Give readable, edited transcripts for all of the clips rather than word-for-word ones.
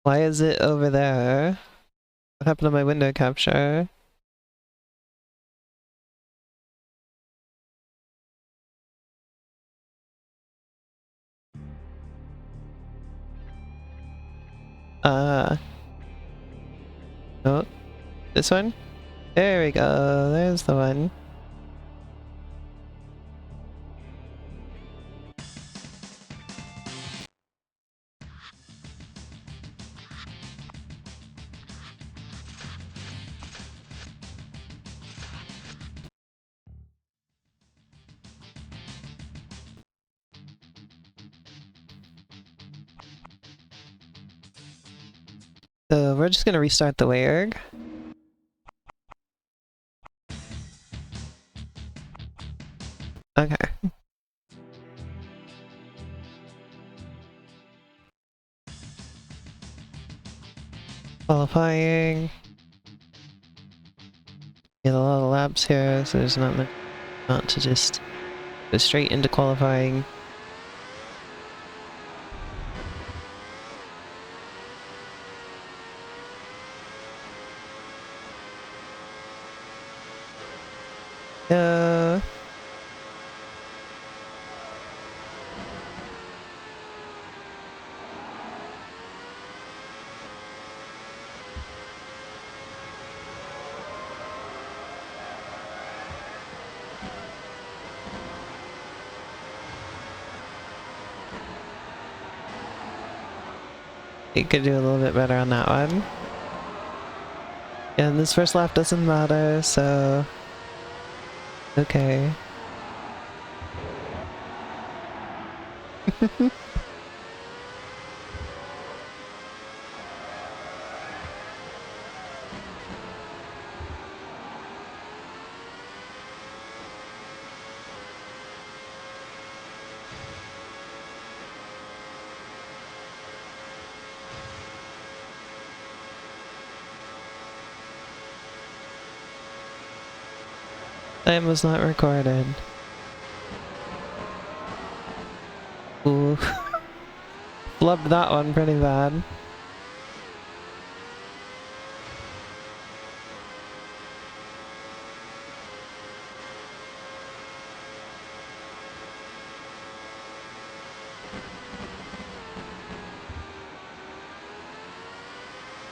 Why is it over there? What happened to my window capture? Oh, this one? There we go, there's the one. So we're just gonna restart the WAIRG. Okay. Qualifying. Get a lot of laps here, so there's not much not to just go straight into qualifying. Yeah. You could do a little bit better on that one. And this first lap doesn't matter, so... Okay. Time was not recorded. Ooh. Flubbed that one pretty bad.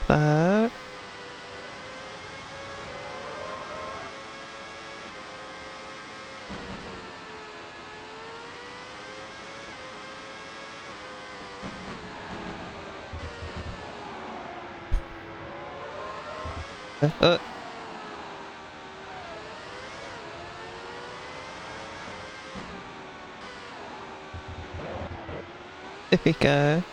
That. There we go.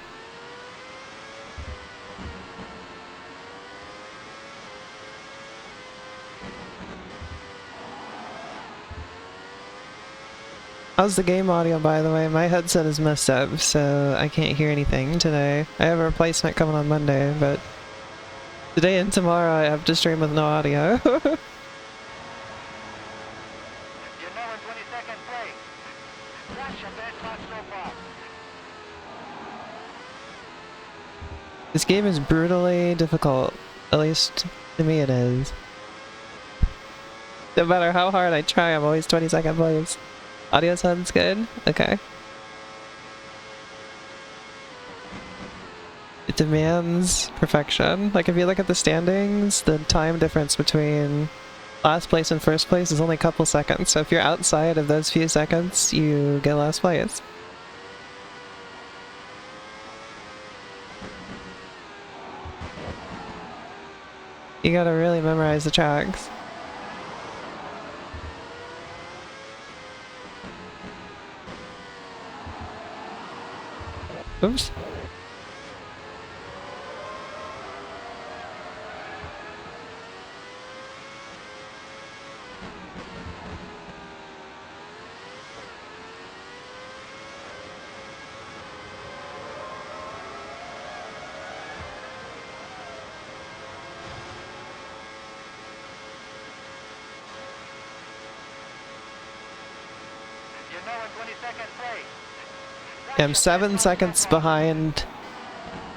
How's the game audio, by the way? My headset is messed up, so I can't hear anything today. I have a replacement coming on Monday, but today and tomorrow I have to stream with no audio. This game is brutally difficult. At least to me it is. No matter how hard I try, I'm always 22nd place. Audio sounds good? Okay. It demands perfection. Like if you look at the standings, the time difference between last place and first place is only a couple seconds. So if you're outside of those few seconds, you get last place. You gotta really memorize the tracks. Oops. I'm 7 seconds behind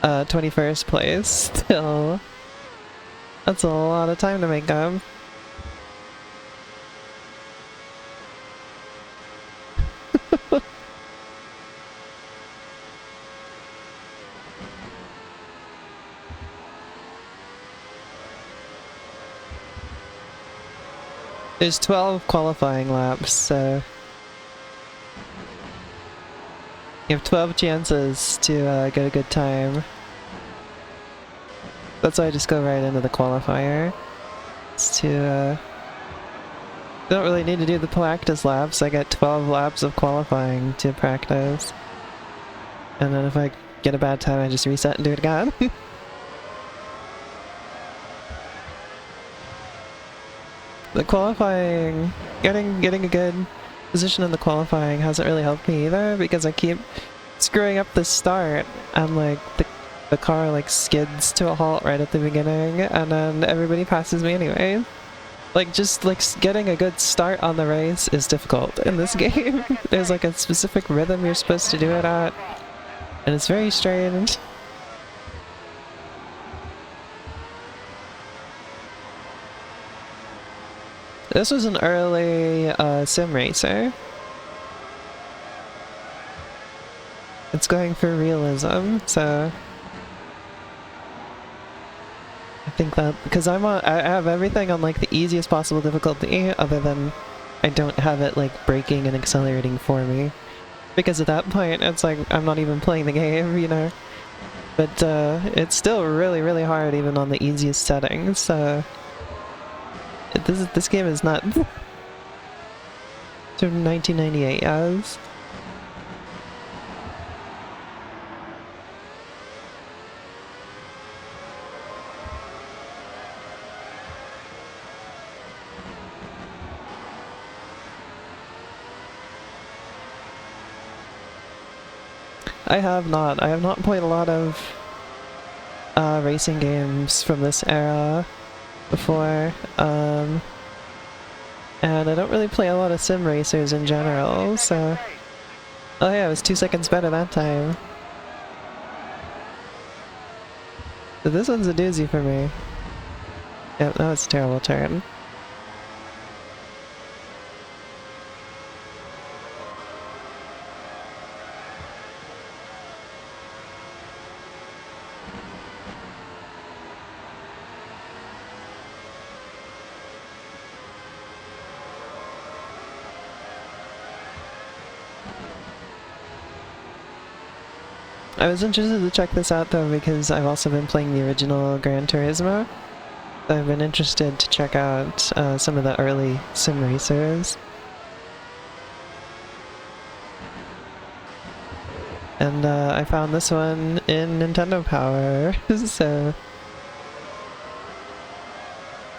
21st place. Still, that's a lot of time to make up. There's 12 qualifying laps, so you have 12 chances to get a good time. That's why I just go right into the qualifier. It's to, don't really need to do the practice laps. I get 12 laps of qualifying to practice. And then if I get a bad time, I just reset and do it again. The qualifying, getting a good position in the qualifying hasn't really helped me either, because I keep screwing up the start, and like the car like skids to a halt right at the beginning, and then everybody passes me anyway. Like just like getting a good start on the race is difficult in this game. There's like a specific rhythm you're supposed to do it at, and it's very strange. This was an early sim racer. It's going for realism, so I think that because I have everything on like the easiest possible difficulty, other than I don't have it like braking and accelerating for me, because at that point it's like I'm not even playing the game, you know. But it's still really hard even on the easiest settings. So this game is not from 1998, yes. I have not played a lot of racing games from this era before, and I don't really play a lot of sim racers in general, so... Oh yeah, it was 2 seconds better that time. So this one's a doozy for me. Yep, that was a terrible turn. I was interested to check this out though because I've also been playing the original Gran Turismo. I've been interested to check out some of the early sim racers. And I found this one in Nintendo Power, so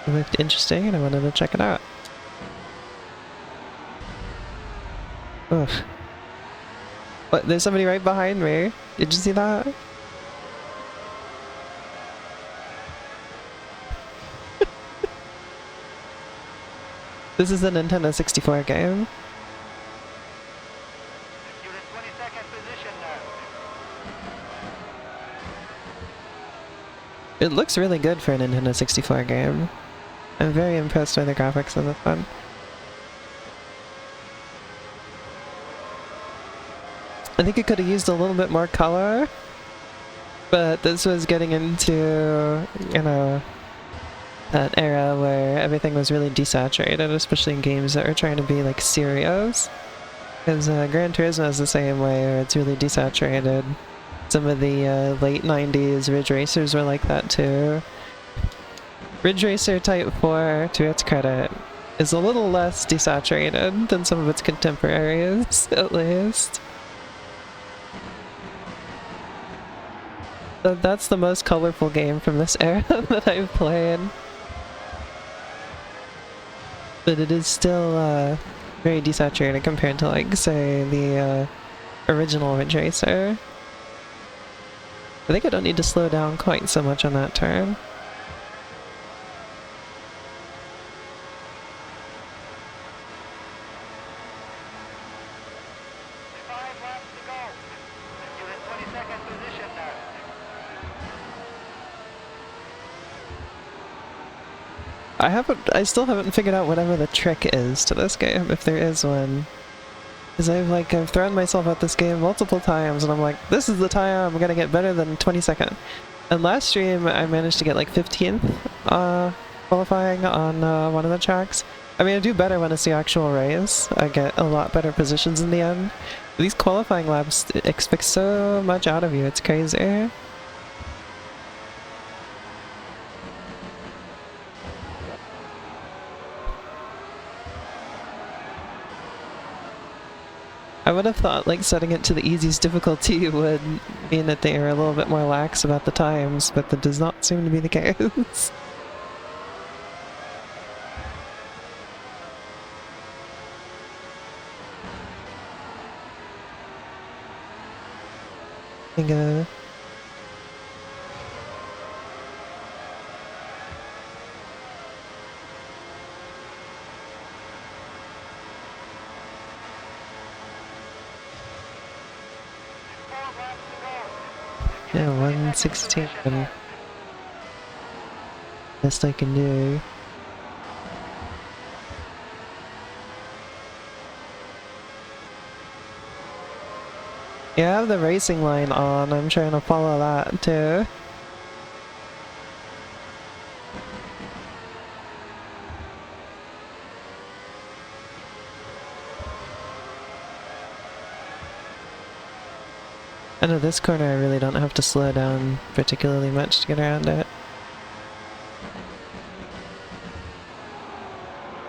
it looked interesting and I wanted to check it out. Ugh. What, there's somebody right behind me. Did you see that? This is a Nintendo 64 game. You're in 22nd position now. It looks really good for a Nintendo 64 game. I'm very impressed by the graphics in this one. I think it could have used a little bit more color, but this was getting into, you know, that era where everything was really desaturated, especially in games that are trying to be like serious. Because Gran Turismo is the same way, where it's really desaturated. Some of the late 90s Ridge Racers were like that too. Ridge Racer Type 4, to its credit, is a little less desaturated than some of its contemporaries, at least. That's the most colorful game from this era that I've played. But it is still very desaturated compared to, like, say, the original Ridge Racer. I think I don't need to slow down quite so much on that turn. I still haven't figured out whatever the trick is to this game, if there is one. Because I've thrown myself at this game multiple times, and I'm like, this is the time I'm gonna get better than 22nd. And last stream, I managed to get like 15th qualifying on one of the tracks. I mean, I do better when it's the actual race. I get a lot better positions in the end. These qualifying laps expect so much out of you, it's crazy. I would have thought like setting it to the easiest difficulty would mean that they are a little bit more lax about the times, but that does not seem to be the case. I think, yeah, 116. Best I can do. Yeah, I have the racing line on. I'm trying to follow that too. I know this corner I really don't have to slow down particularly much to get around it.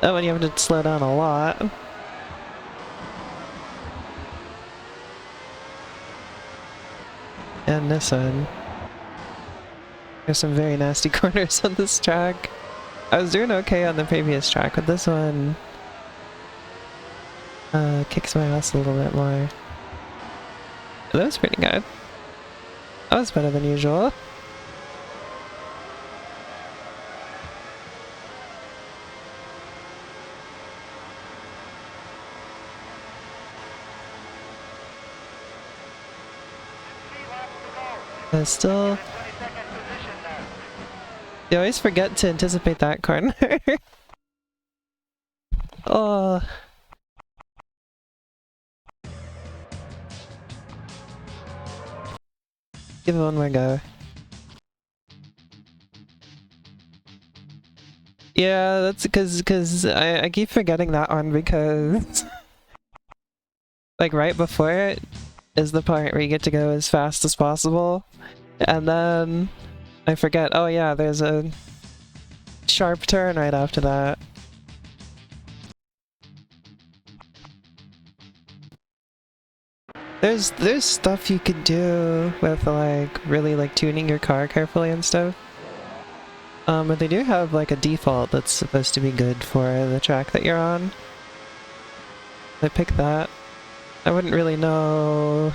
Oh, and you have to slow down a lot. And this one. There's some very nasty corners on this track. I was doing okay on the previous track, but this one kicks my ass a little bit more. That was pretty good. That was better than usual. Still... You always forget to anticipate that corner. Oh... Give it one more go. Yeah, that's because I keep forgetting that one because like right before it is the part where you get to go as fast as possible, and then I forget, oh yeah, there's a sharp turn right after that. There's stuff you could do with like really like tuning your car carefully and stuff. But they do have like a default that's supposed to be good for the track that you're on. I picked that. I wouldn't really know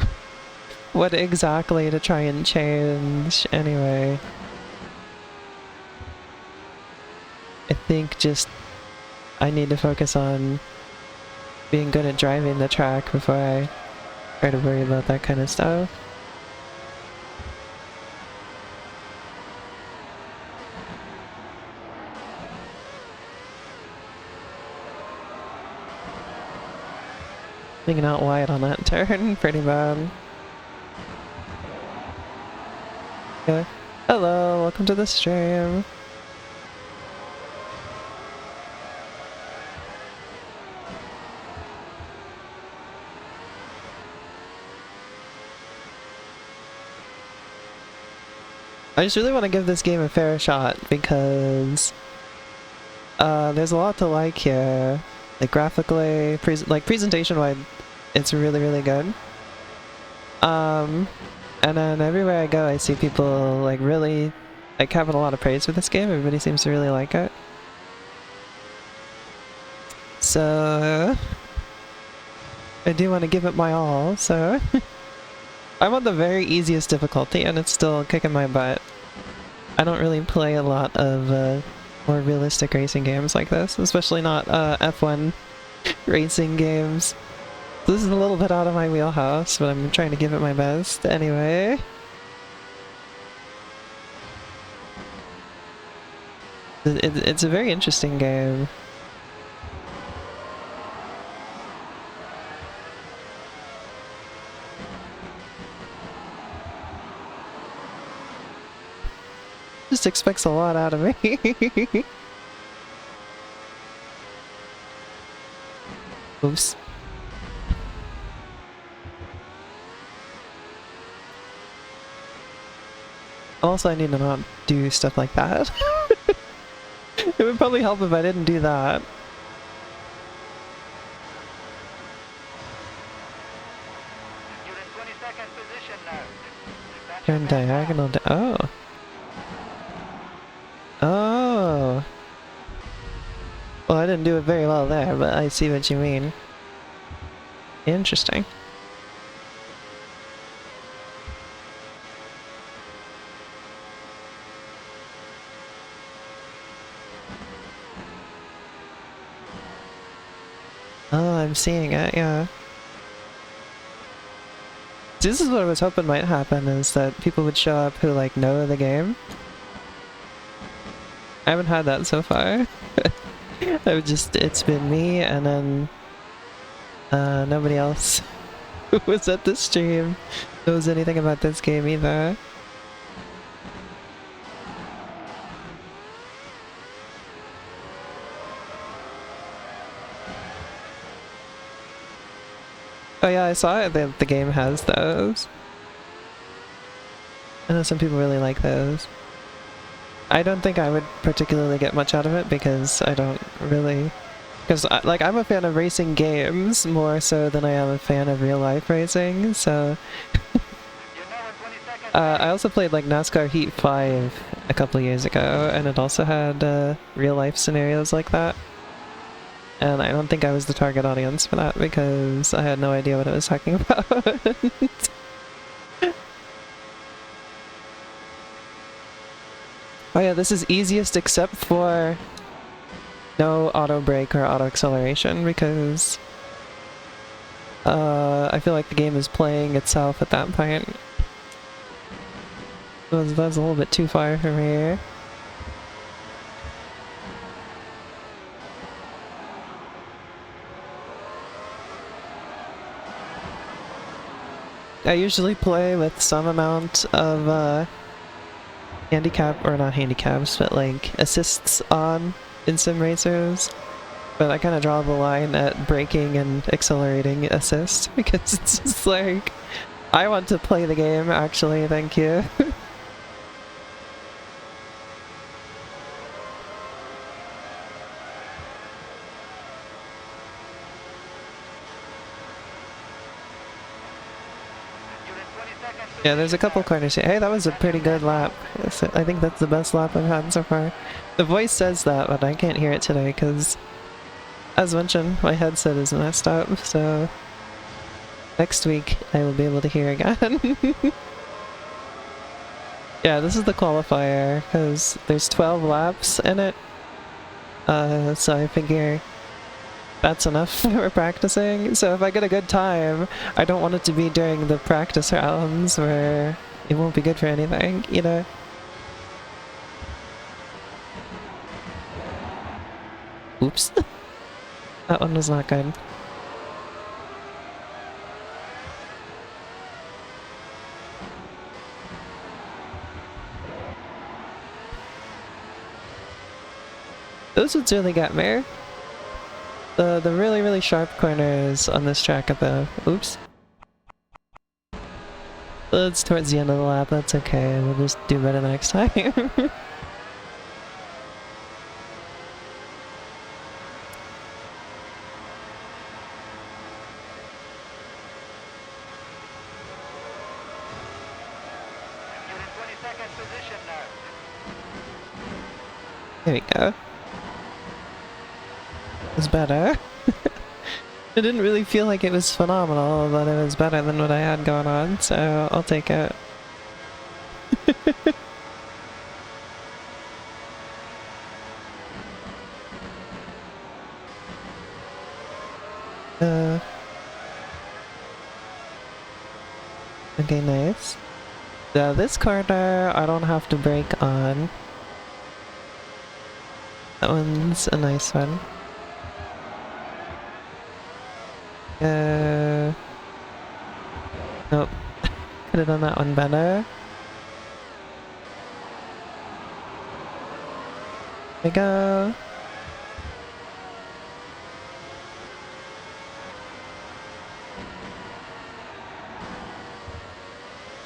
what exactly to try and change anyway. I think just I need to focus on being good at driving the track before I try to worry about that kind of stuff. Thinking out wide on that turn, pretty bad. Okay. Hello, welcome to the stream. I just really want to give this game a fair shot because there's a lot to like here. Like graphically, presentation-wise, it's really, really good. And then everywhere I go, I see people like really like having a lot of praise for this game. Everybody seems to really like it. So I do want to give it my all. So I'm on the very easiest difficulty, and it's still kicking my butt. I don't really play a lot of more realistic racing games like this, especially not F1 racing games. So this is a little bit out of my wheelhouse, but I'm trying to give it my best anyway. It's a very interesting game. Just expects a lot out of me. Oops. Also, I need to not do stuff like that. It would probably help if I didn't do that. You're in 22nd position now. That's Turn your best lap. diagonal oh. Oh. Well, I didn't do it very well there, but I see what you mean. Interesting. Oh, I'm seeing it, yeah. This is what I was hoping might happen, is that people would show up who, like, know the game. I haven't had that so far. It's been me, and then nobody else who was at the stream knows anything about this game either. Oh yeah, I saw it that the game has those. I know some people really like those. I don't think I would particularly get much out of it because I don't really... Because, like, I'm a fan of racing games more so than I am a fan of real-life racing, so... You're now in 22nd I also played, like, NASCAR Heat 5 a couple years ago, and it also had real-life scenarios like that. And I don't think I was the target audience for that because I had no idea what I was talking about. Oh yeah, this is easiest except for no auto brake or auto acceleration because I feel like the game is playing itself at that point. That's a little bit too far from here. I usually play with some amount of handicap, or not handicaps, but like assists on in sim racers. But I kind of draw the line at braking and accelerating assist because it's just like, I want to play the game actually, thank you. You're in 22nd Yeah, there's a position couple now. corners here. Hey, that was a pretty good lap. I think that's the best lap I've had so far. The voice says that, but I can't hear it today because, as mentioned, my headset is messed up, so next week I will be able to hear again. Yeah, this is the qualifier because there's 12 laps in it. So I figure that's enough for practicing. So if I get a good time, I don't want it to be during the practice rounds where it won't be good for anything, you know? Oops. That one was not good. Those ones really got me. The really, really sharp corners on this track at the... Oops. It's towards the end of the lap, that's okay. We'll just do better the next time. You're in 22nd position now. There we go. It's better. It didn't really feel like it was phenomenal, but it was better than what I had going on, so I'll take it. Okay, nice. This corner I don't have to brake on. That one's a nice one. Nope. Could have done that one better. There we go.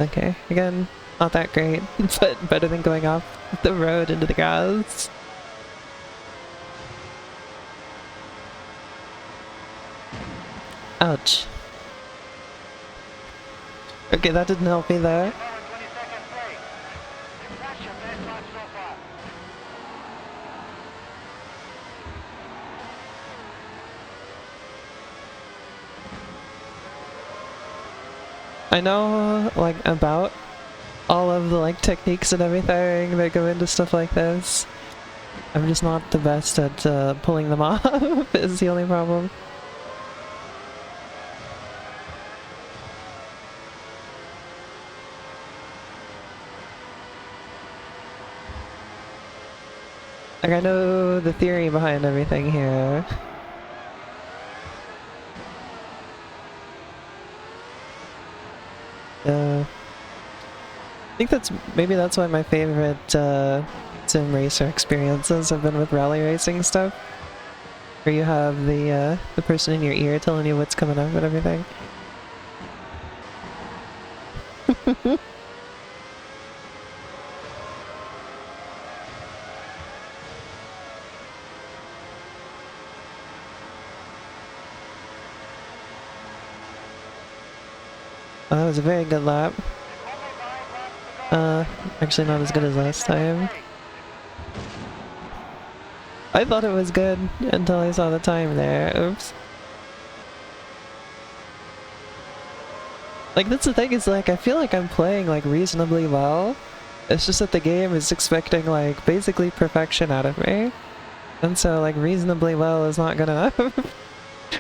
Okay, again, not that great, but better than going off the road into the grass. Ouch. Okay, that didn't help me there. You're now in 22nd place. That's your best lap so far. I know, like, about all of the, like, techniques and everything that go into stuff like this. I'm just not the best at pulling them off, is the only problem. Like, I know the theory behind everything here. I think maybe that's why my favorite sim racer experiences have been with rally racing stuff, where you have the person in your ear telling you what's coming up and everything. Oh, that was a very good lap. Actually not as good as last time. I thought it was good until I saw the time there. Oops. Like, that's the thing, is like, I feel like I'm playing like reasonably well. It's just that the game is expecting like basically perfection out of me. And so like reasonably well is not good enough.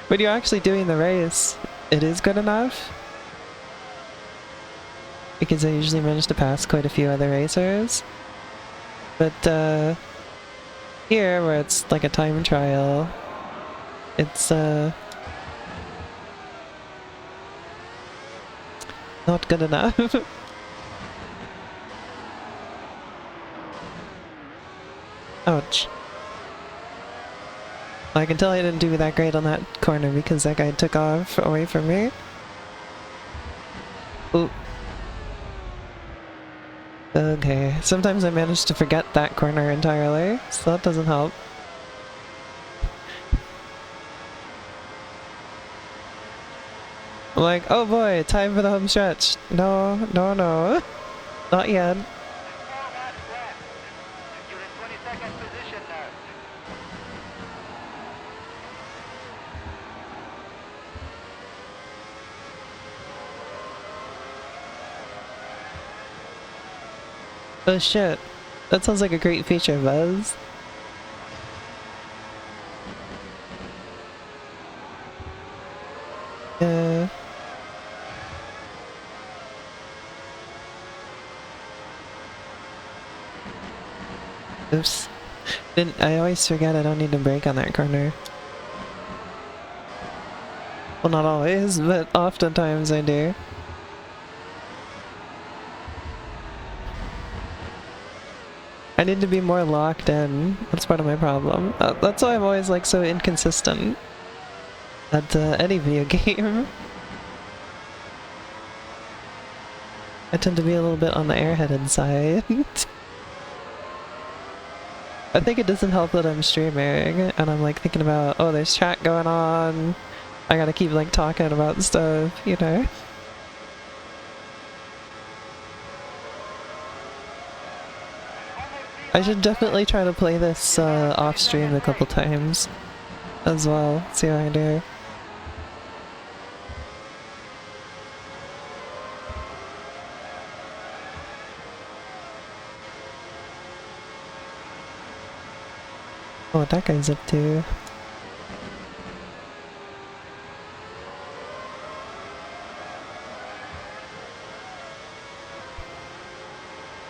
When you're actually doing the race, it is good enough. Because I usually manage to pass quite a few other racers. But here, where it's like a time trial, it's not good enough. Ouch. I can tell I didn't do that great on that corner because that guy took off away from me. Ooh. Okay, sometimes I manage to forget that corner entirely, so that doesn't help. I'm like, oh boy, time for the home stretch. No, no, no. Not yet. 4 laps left. You're in 22nd position now. Oh shit. That sounds like a great feature, Buzz. Oops. I always forget I don't need to brake on that corner. Well, not always, but oftentimes I do. I need to be more locked in. That's part of my problem. That's why I'm always like so inconsistent at any video game. I tend to be a little bit on the airheaded side. I think it doesn't help that I'm streaming and I'm like thinking about, oh, there's chat going on. I gotta keep like talking about stuff, you know? I should definitely try to play this off stream a couple times as well. See how I do. Oh, what that guy's up to.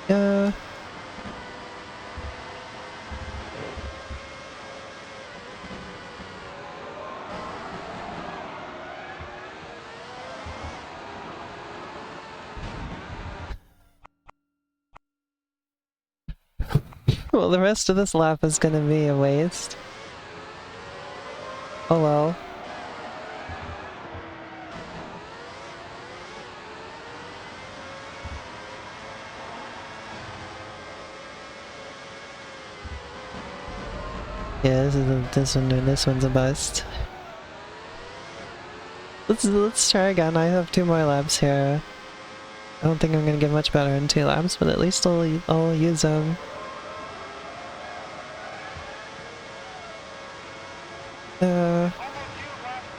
Yeah. Well, the rest of this lap is gonna be a waste. Oh well. Yeah, this one's a bust. Let's try again. I have 2 more laps here. I don't think I'm gonna get much better in 2 laps, but at least I'll use them.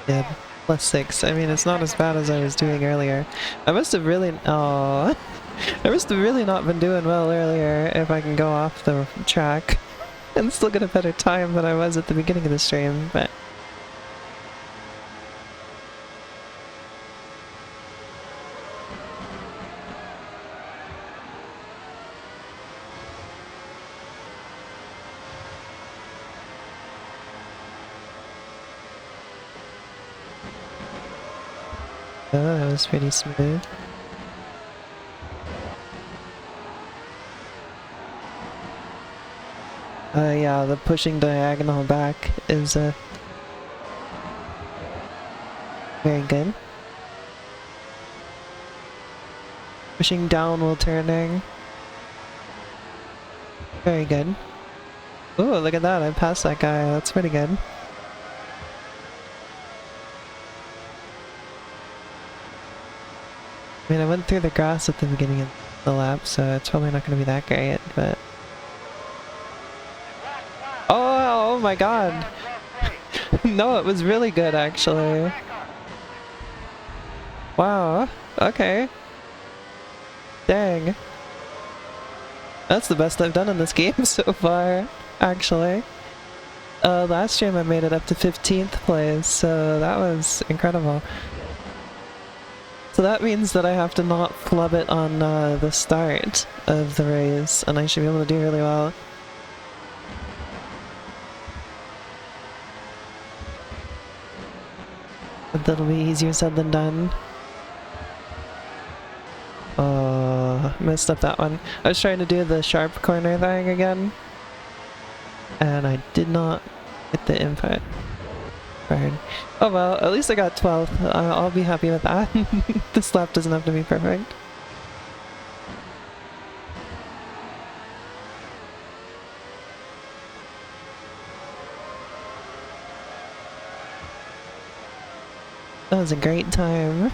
Yeah, +6. I mean, it's not as bad as I was doing earlier. I must have really... Oh, I must have really not been doing well earlier if I can go off the track and still get a better time than I was at the beginning of the stream, but... Oh, that was pretty smooth. Yeah, the pushing diagonal back is, very good. Pushing down while turning. Very good. Ooh, look at that, I passed that guy, that's pretty good. I mean, I went through the grass at the beginning of the lap, so it's probably not going to be that great, but... Oh my god! No, it was really good, actually. Wow, okay. Dang. That's the best I've done in this game so far, actually. Last stream I made it up to 15th place, so that was incredible. So that means that I have to not flub it on the start of the race, and I should be able to do really well. But that'll be easier said than done. Oh, messed up that one. I was trying to do the sharp corner thing again, and I did not hit the input. Right. Oh well, at least I got 12th. I'll be happy with that. This lap doesn't have to be perfect. That was a great time.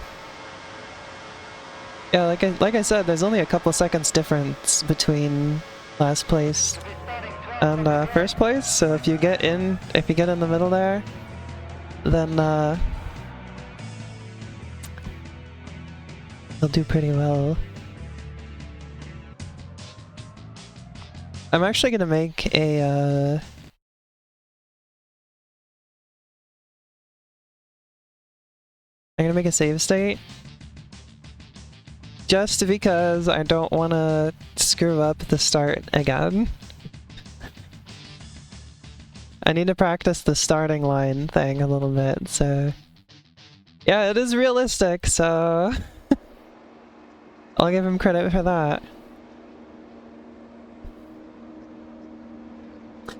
Yeah, like I said, there's only a couple seconds difference between last place and first place. So if you get in the middle there, then they'll do pretty well. I'm actually gonna make a I'm gonna make a save state. Just because I don't want to screw up the start again. I need to practice the starting line thing a little bit, so... Yeah, it is realistic, so... I'll give him credit for that.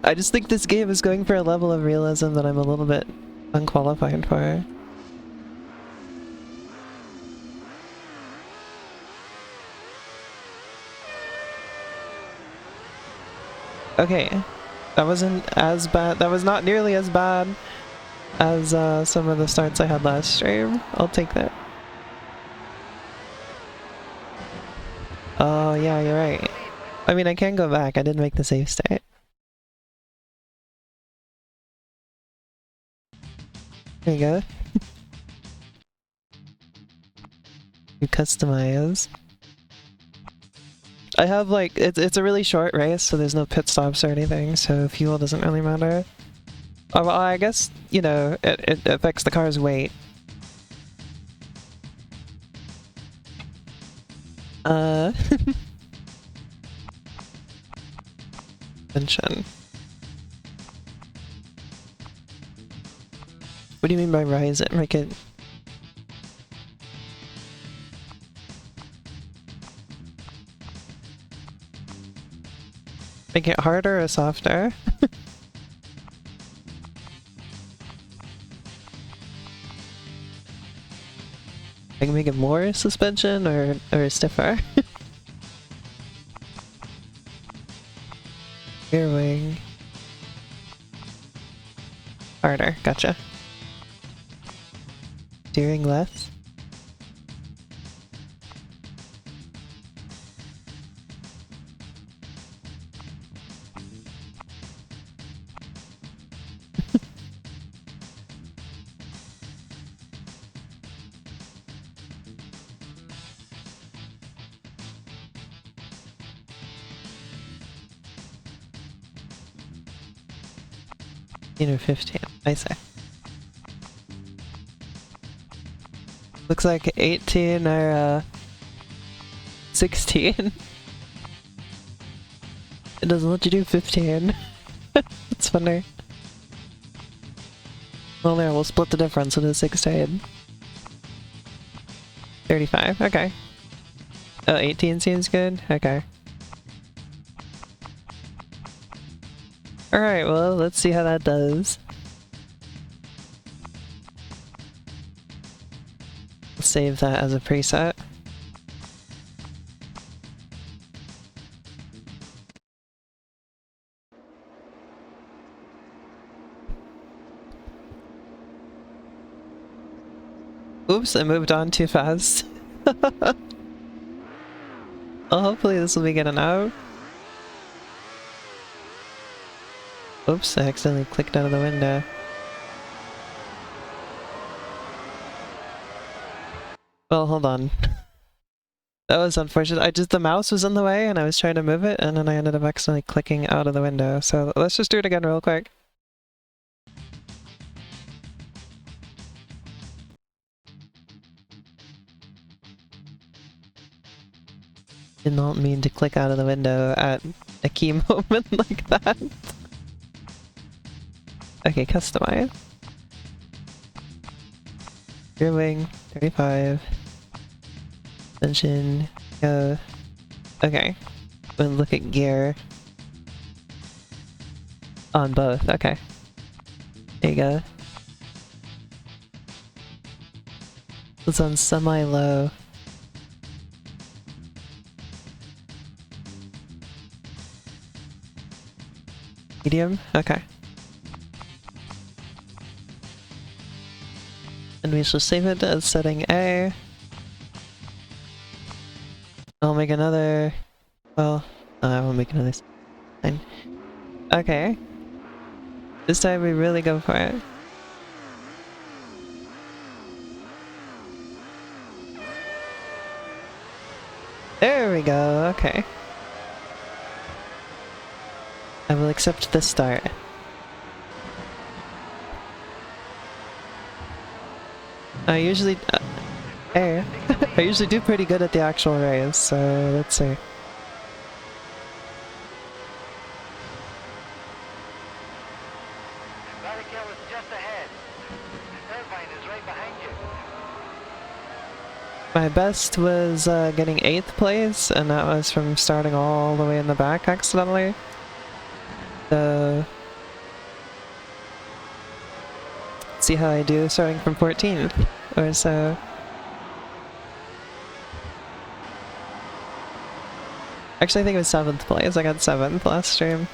I just think this game is going for a level of realism that I'm a little bit unqualified for. Okay, that wasn't as bad. That was not nearly as bad as some of the starts I had last stream. I'll take that. Oh yeah, you're right. I mean, I can go back. I did make the save state. There you go. You customize. I have like, it's a really short race, so there's no pit stops or anything, so fuel doesn't really matter. Oh, well, I guess, you know, it affects the car's weight. Mention. What do you mean by rise it? Make it... Make it harder or softer? I can make it more suspension or stiffer. Rear wing. Harder, gotcha. Steering less. Or 15, I say. Looks like 18 or 16. It doesn't let you do 15. It's funny. Well there, we'll split the difference with a 16. 35, okay. Oh, 18 seems good? Okay. Alright, well, let's see how that does. I'll save that as a preset. Oops, I moved on too fast. Well, hopefully this will be good enough. Oops, I accidentally clicked out of the window. Well, hold on. That was unfortunate. The mouse was in the way and I was trying to move it and then I ended up accidentally clicking out of the window. So let's just do it again real quick. Did not mean to click out of the window at a key moment like that. Okay, customize. Rear wing, 35. Suspension, go. Okay. We'll look at gear. On both, okay. There you go. It's on semi-low. Medium? Okay. And we shall save it as setting A. I'll make another... Well, I won't make another sign. Okay. This time we really go for it. There we go, okay. I will accept the start. I usually I usually do pretty good at the actual race, so let's see. Barricade is just ahead. Irvine is right behind you. My best was getting 8th place, and that was from starting all the way in the back accidentally. So see how I do starting from 14th or so. Actually, I think it was 7th place. I got 7th last stream.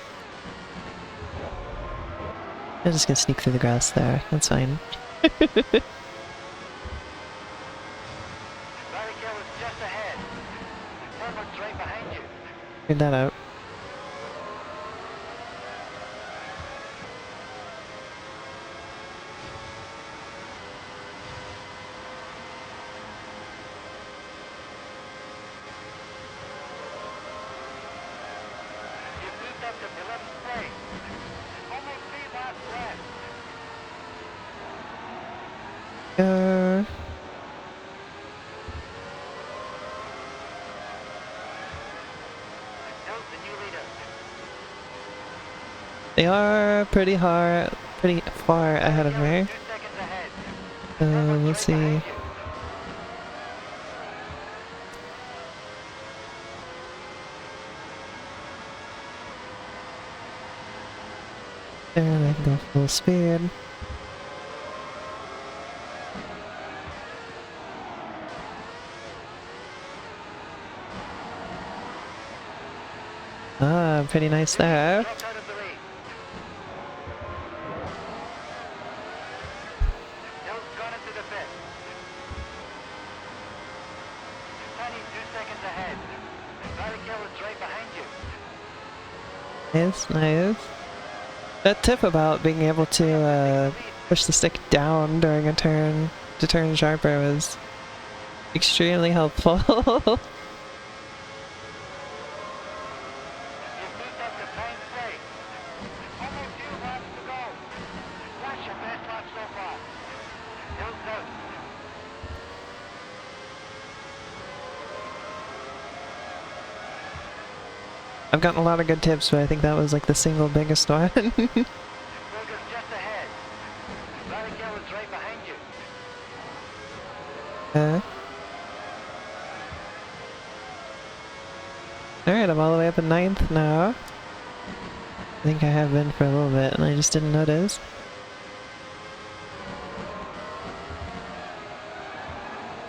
I'm just gonna sneak through the grass there. That's fine. Barricade is just ahead. Herman's right behind you. Figured that out. You've moved up to 11th place. Almost 3 laps left. Note the new leader. They are pretty far ahead of me. 2 seconds ahead. Let's see. And I can go full speed. Ah, pretty nice there. Dropped out of the race. Hill's gone into the pit. 22 seconds ahead. Barrichello is right behind you. Nice, nice. That tip about being able to push the stick down during a turn to turn sharper was extremely helpful. You've moved up to ninth place. Only 2 laps to go. That's your best lap so far. Hill's out. I've gotten a lot of good tips, but I think that was like the single biggest one. Berger's just ahead. Barrichello is right behind you. Alright, I'm all the way up in 9th now. I think I have been for a little bit and I just didn't notice.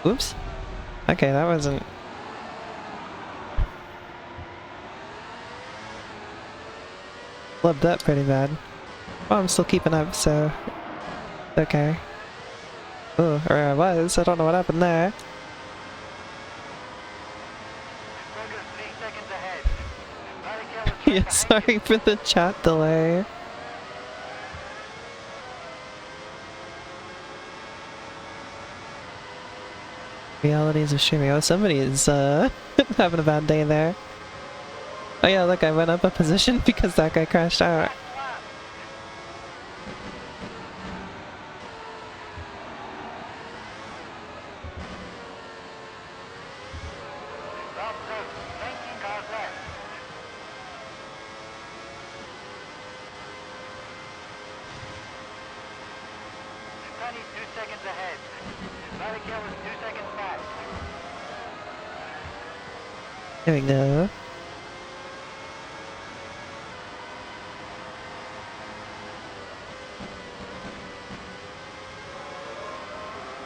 Oops. Okay, that wasn't... Flubbed up pretty bad. Well, I'm still keeping up, so... Okay. Oh, or I was. I don't know what happened there. Berger's 3 seconds ahead. Barrichello is right Yeah, behind sorry you. for the chat delay. Realities of streaming. Oh, somebody is having a bad day there. Oh yeah, look, I went up a position because that guy crashed out. Last lap. Rob's out. 19 cars left. 22 seconds ahead. Barrichello is 2 seconds back. There we go.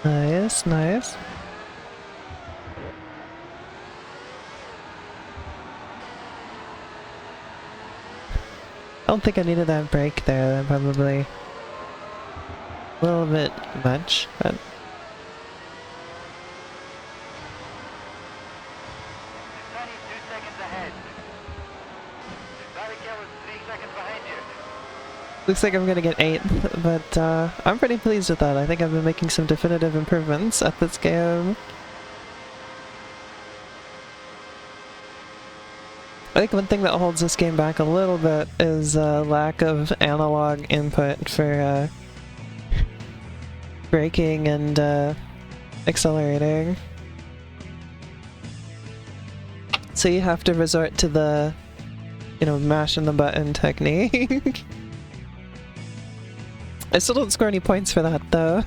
Nice, nice. I don't think I needed that break there, that probably a little bit much, but 22 seconds ahead. Barrichello is 3 seconds behind you. looks like I'm gonna get 8th, but I'm pretty pleased with that. I think I've been making some definitive improvements at this game. I think one thing that holds this game back a little bit is lack of analog input for braking and accelerating. So you have to resort to the, you know, mashing the button technique. I still don't score any points for that though.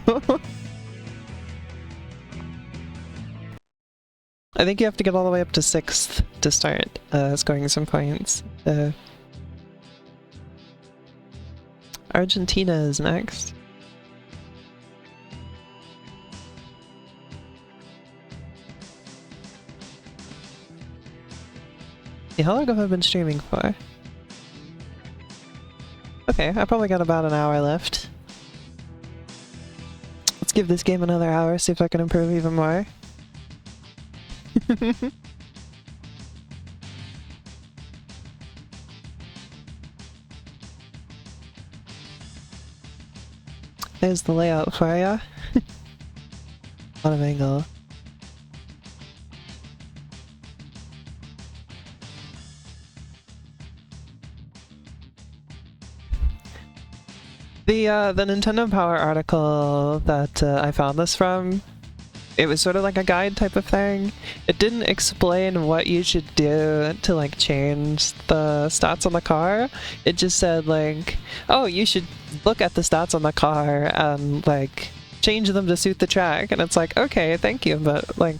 I think you have to get all the way up to 6th to start scoring some points. Argentina is next. Yeah, how long have I been streaming for? Okay, I probably got about an hour left. Let's give this game another hour, see if I can improve even more. There's the layout for ya. A lot of angle. The Nintendo Power article that I found this from, it was sort of like a guide type of thing. It didn't explain what you should do to like change the stats on the car. It just said like, oh, you should look at the stats on the car and like change them to suit the track. And it's like, okay, thank you, but like,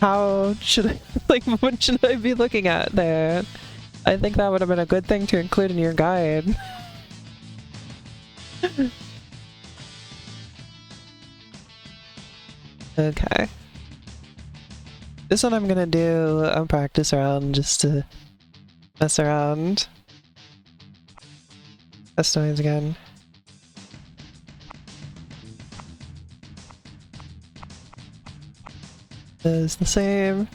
how should I, like, what should I be looking at there? I think that would have been a good thing to include in your guide. Okay. This one I'm gonna do a practice round just to mess around. Customize again. Is the same.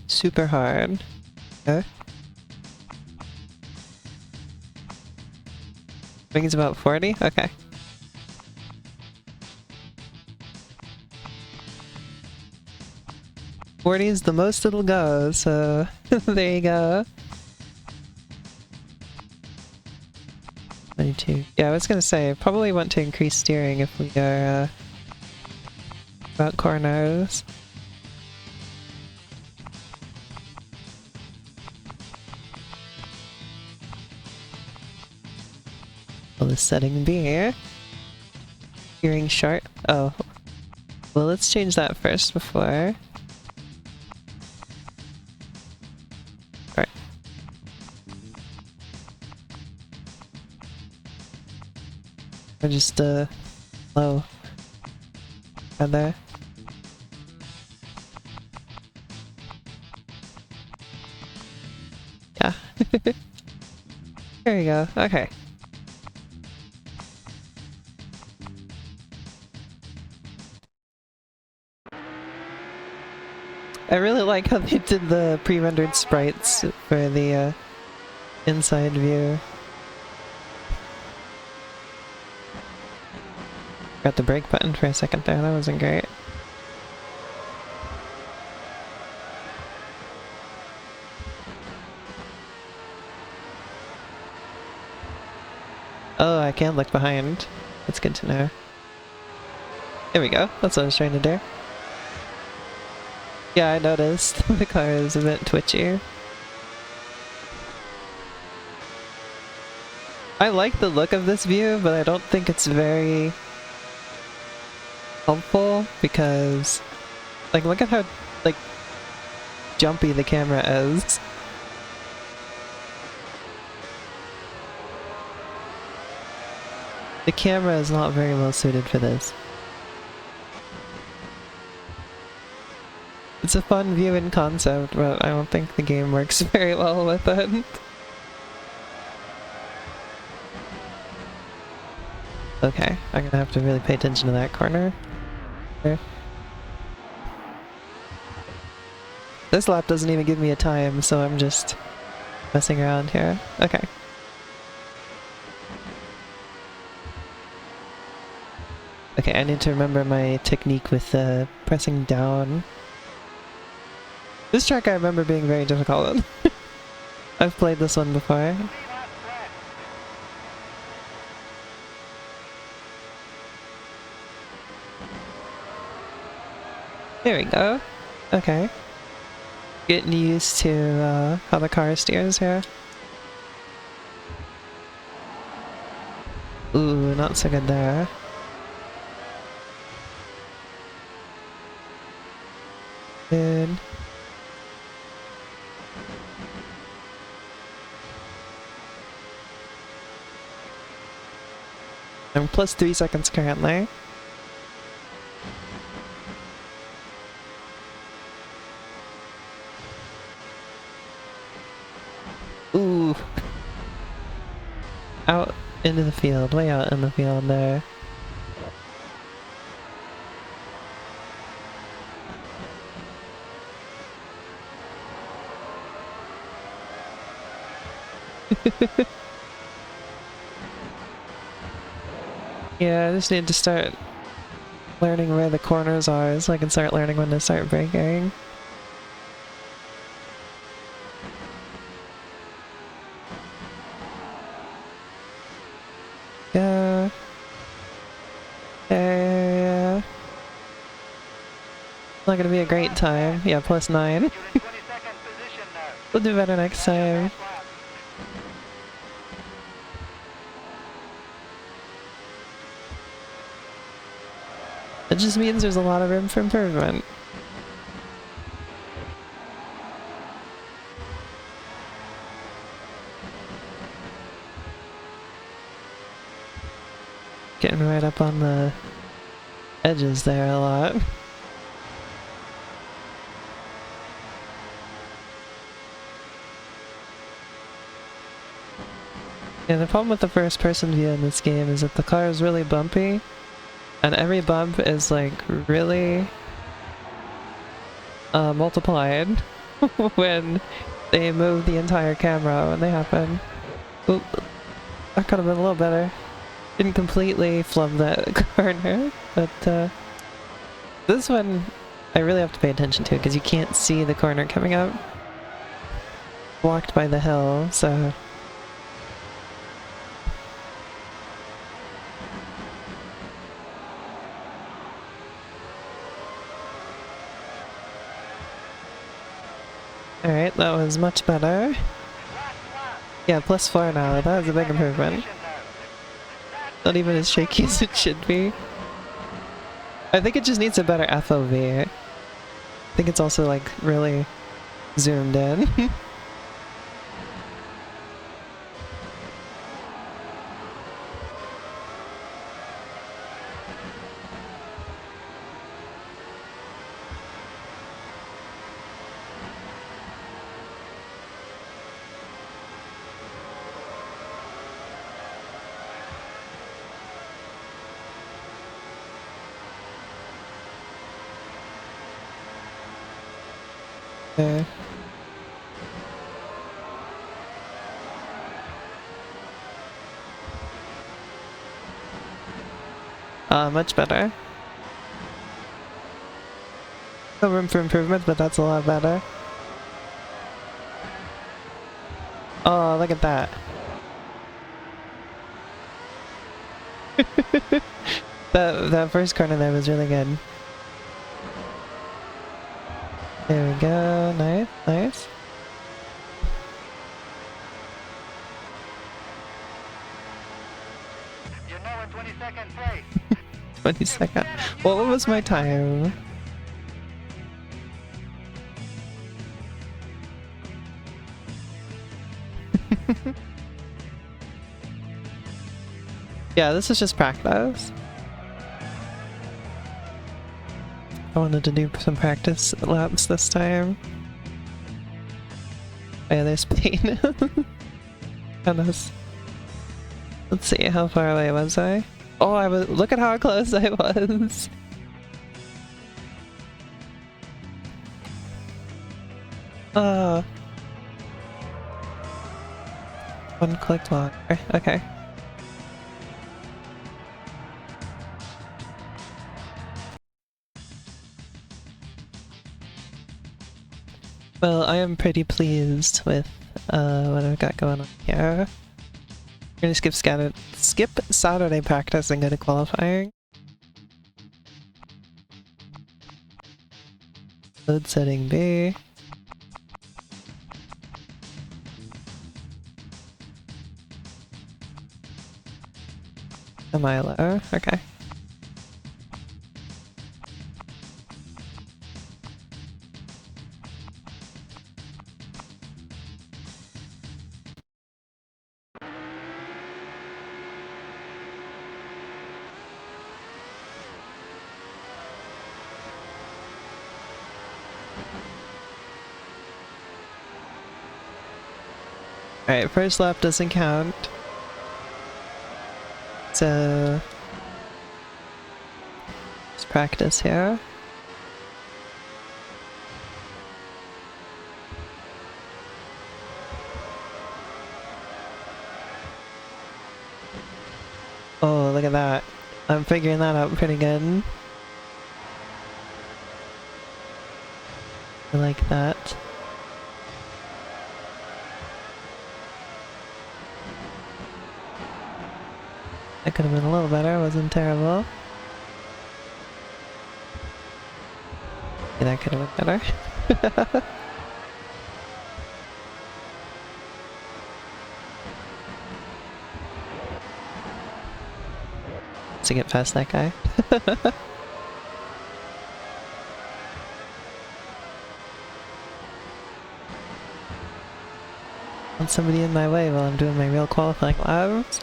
Super hard. Okay. I think it's about 40? Okay. $40 is the most it'll go, so there you go. 22. Yeah, I was gonna say, I probably want to increase steering if we are about corners. Will the setting be? Steering short. Oh. Well, let's change that first before. Alright. Or just, low. Right there. Yeah. There we go. Okay. I really like how they did the pre-rendered sprites for the inside view. Got the brake button for a second there, that wasn't great. Oh, I can look behind. That's good to know. There we go, that's what I was trying to do. Yeah, I noticed the car is a bit twitchy. I like the look of this view, but I don't think it's very helpful because, like, look at how, like, jumpy the camera is. The camera is not very well suited for this. It's a fun view in concept, but I don't think the game works very well with it. Okay, I'm gonna have to really pay attention to that corner. There. This lap doesn't even give me a time, so I'm just messing around here. Okay. Okay, I need to remember my technique with pressing down. This track I remember being very difficult. I've played this one before. There we go. Okay. Getting used to how the car steers here. Ooh, not so good there. Good. I'm plus 3 seconds currently. Ooh. Out into the field, way out in the field there. Yeah, I just need to start learning where the corners are so I can start learning when to start braking. Yeah. Yeah. Not gonna be a great time. Yeah, plus 9. We'll do better next time. It just means there's a lot of room for improvement. up on the edges there a lot. Yeah, the problem with the first person view in this game is that the car is really bumpy, and every bump is like really multiplied when they move the entire camera when they happen. Oop, that could have been a little better. Didn't completely flub that corner, but this one I really have to pay attention to because you can't see the corner coming up. Blocked by the hill, so... Alright, that was much better. Yeah, +4 now, that was a big improvement. Not even as shaky as it should be. I think it just needs a better FOV. I think it's also like really zoomed in. Okay. Much better. No room for improvement, but that's a lot better. Oh, look at that. That first corner there was really good. There we go, nice, nice. You're now in 22nd place. 22nd. What was my time? Yeah, this is just practice. I wanted to do some practice laps this time. Oh yeah, there's pain. Goodness. Let's see, how far away was I? Oh, I was. Look at how close I was. Oh. One click longer. Okay. Well, I am pretty pleased with what I've got going on here. We're gonna skip Saturday practice and go to qualifying. Load setting B. Milo, okay. Alright, first lap doesn't count. So... let's practice here. Oh, look at that. I'm figuring that out pretty good. I like that. That could have been a little better, wasn't terrible. Yeah, that could have been better. To get past that guy. Want somebody in my way while I'm doing my real qualifying laps.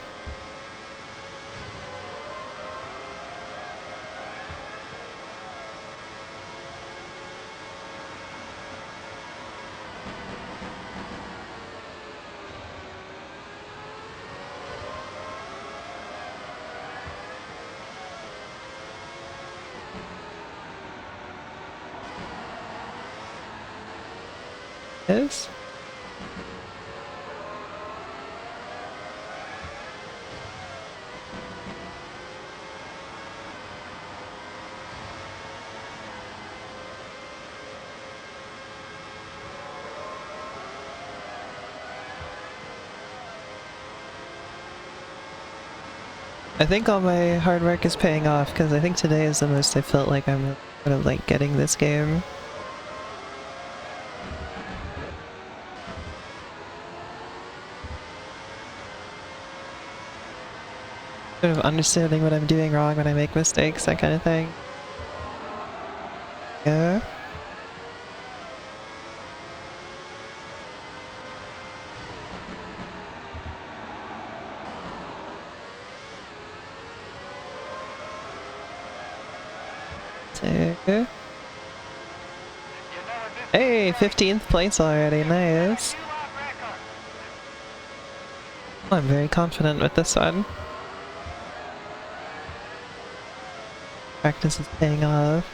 is. I think all my hard work is paying off, because I think today is the most I felt like I'm sort of like getting this game. Sort of understanding what I'm doing wrong when I make mistakes, that kind of thing. Yeah. So, hey, 15th place already, nice. I'm very confident with this one. Practice is paying off.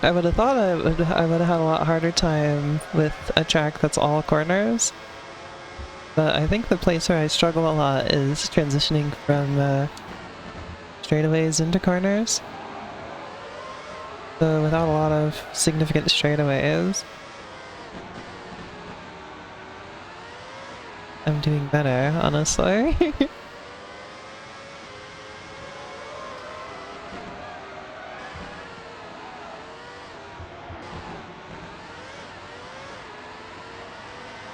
I would have thought I would have had a lot harder time with a track that's all corners. But I think the place where I struggle a lot is transitioning from straightaways into corners. So without a lot of significant straightaways, I'm doing better, honestly.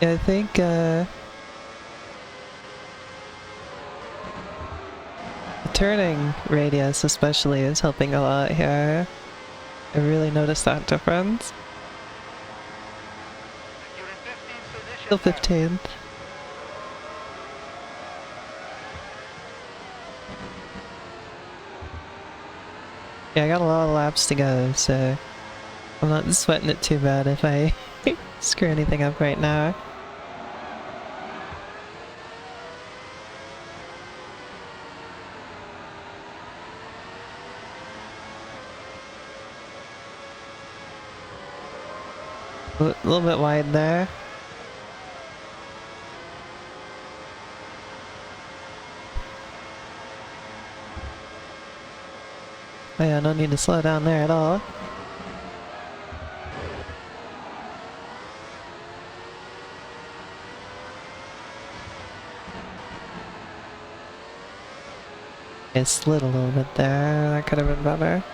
Yeah, I think the turning radius especially is helping a lot here. I really noticed that difference. Still 15th. Yeah, I got a lot of laps to go, so I'm not sweating it too bad if I screw anything up right now. A little bit wide there. Oh yeah, no need to slow down there at all. I slid a little bit there, that could have been better.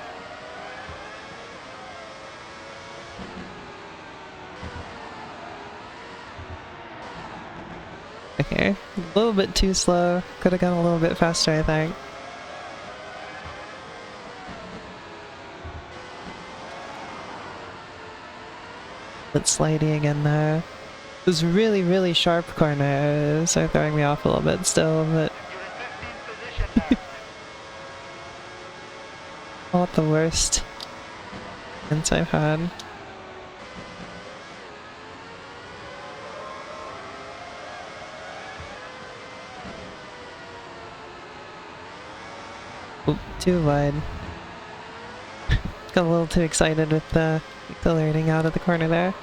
Okay, a little bit too slow. Could have gone a little bit faster, I think. Bit slidey again there. Those really, really sharp corners are throwing me off a little bit still, but not the worst hints I've had. Oop, too wide. Got a little too excited with accelerating out of the corner there.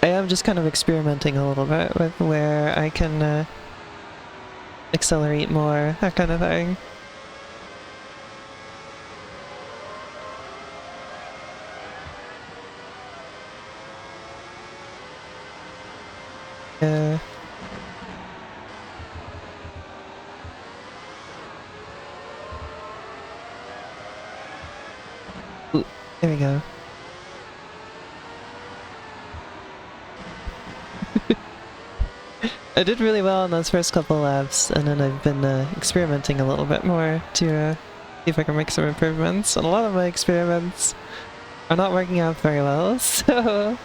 I am just kind of experimenting a little bit with where I can accelerate more, that kind of thing. Yeah. Ooh, there we go. I did really well in those first couple laps, and then I've been experimenting a little bit more to see if I can make some improvements. And a lot of my experiments are not working out very well, so...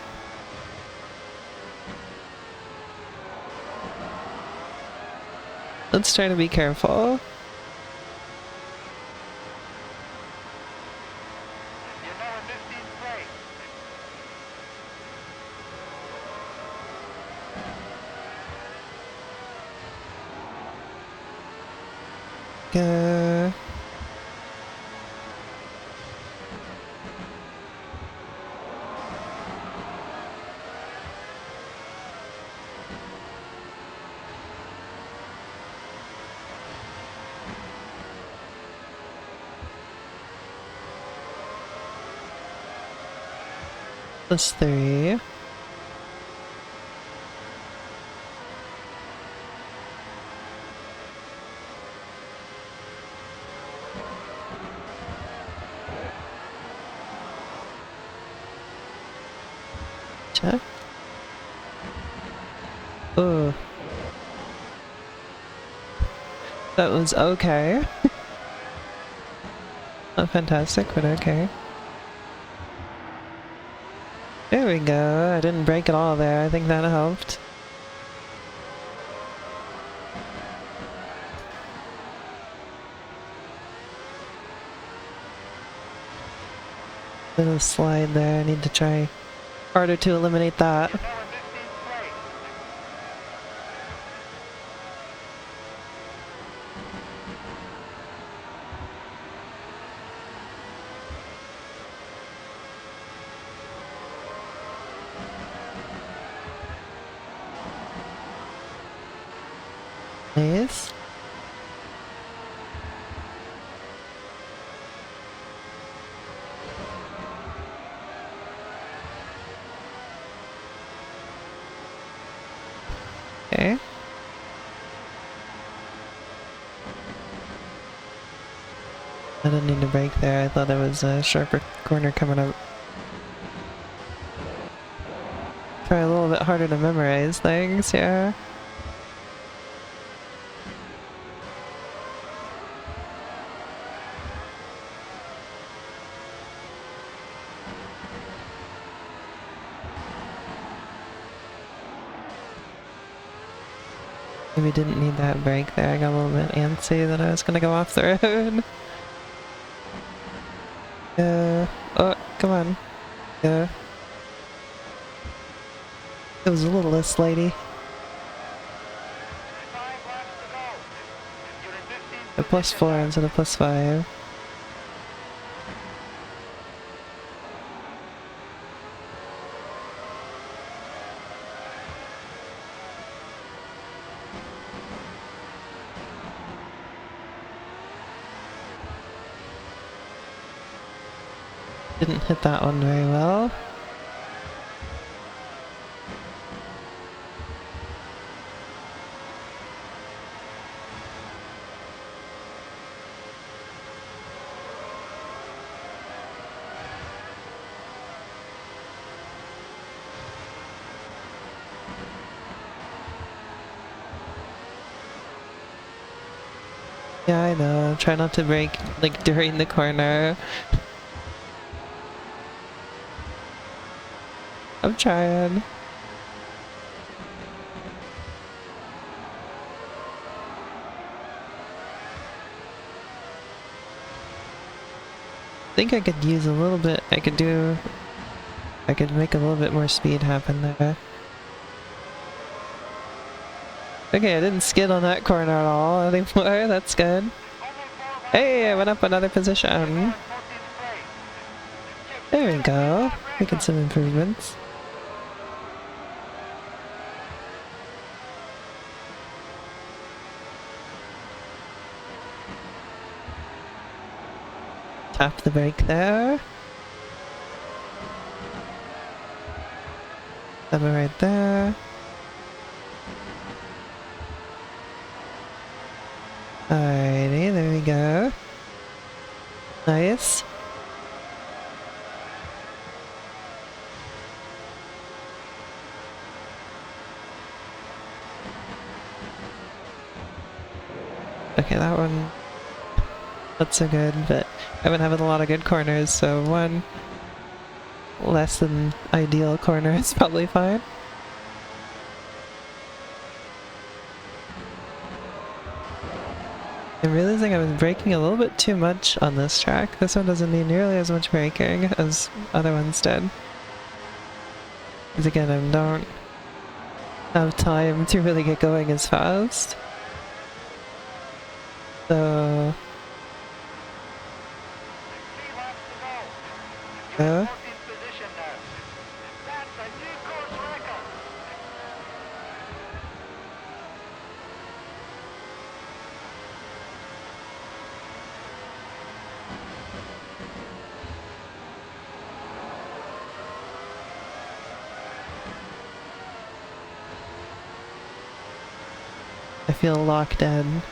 let's try to be careful. 15th place. Go. +3. Check. Oh. That was okay. Not fantastic, but okay. There we go. I didn't break it all there. I think that helped. Little slide there. I need to try harder to eliminate that. Now in 15th place. Nice. Okay. I didn't need to brake there. I thought there was a sharper corner coming up. Try a little bit harder to memorize things, yeah. Maybe didn't need that brake there. I got a little bit antsy that I was gonna go off the road. Oh, come on. It was a little less slidey. 5 laps to go. You're in 15th A +4 instead of +5. Didn't hit that one very well. Yeah, I know. Try not to brake, like, during the corner. I'm trying. I think I could use a little bit, I could make a little bit more speed happen there. Okay, I didn't skid on that corner at all anymore, that's good. Only 4 laps. Hey, I went up another position. 14th place. There we go. Making some improvements. Tap the brake there. Tap it right there. Alrighty, there we go. Nice. Okay, that one, not so good, but I've been having a lot of good corners, so one less than ideal corner is probably fine. I'm realizing I was braking a little bit too much on this track. This one doesn't need nearly as much braking as other ones did. Because again, I don't have time to really get going as fast. So... 3 laps to go. Yeah. You're in 14th position now. That's a new course record. I feel locked in.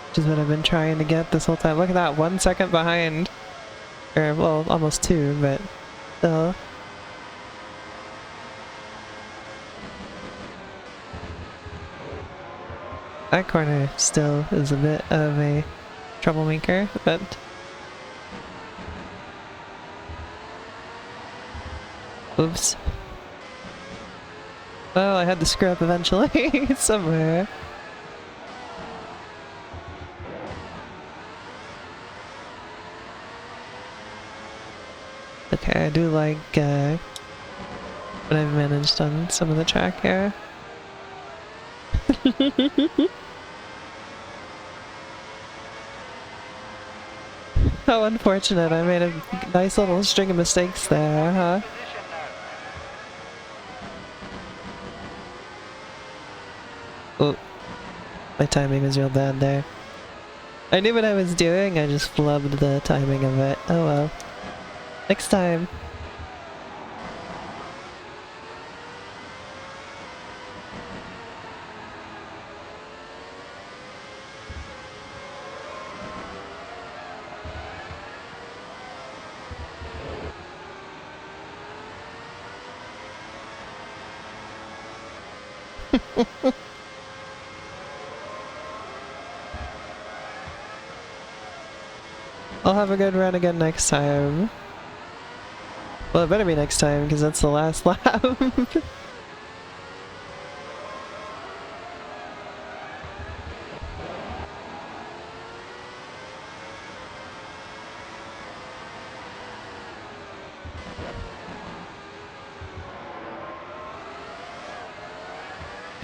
Which is what I've been trying to get this whole time. Look at that, 1 second behind. Or, well, almost 2, but still. That corner still is a bit of a troublemaker, but... Oops. Well, I had to screw up eventually, somewhere. Okay, I do like what I've managed on some of the track here. How unfortunate, I made a nice little string of mistakes there, huh? Position now. Oh, my timing was real bad there. I knew what I was doing, I just flubbed the timing of it. Oh well. Next time. I'll have a good run again next time. Well, it better be next time, because that's the last lap.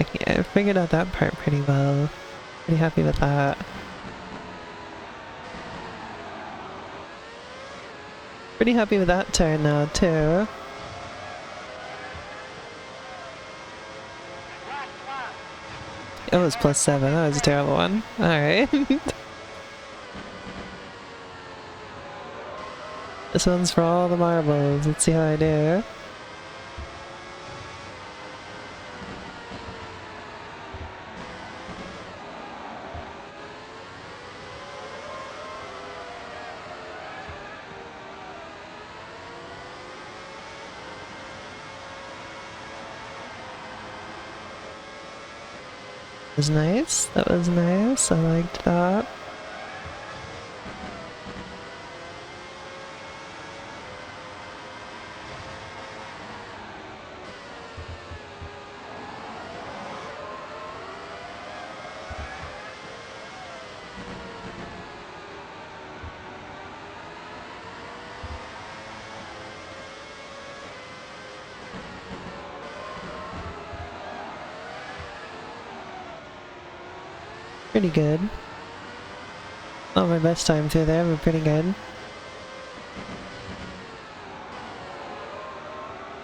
Okay, I figured out that part pretty well. Pretty happy with that. Pretty happy with that turn now, too. Last lap. It was +7, that was a terrible one. Alright. This one's for all the marbles, let's see how I do. Was nice, that was nice, I liked that. Pretty good. Not my best time through there, but pretty good.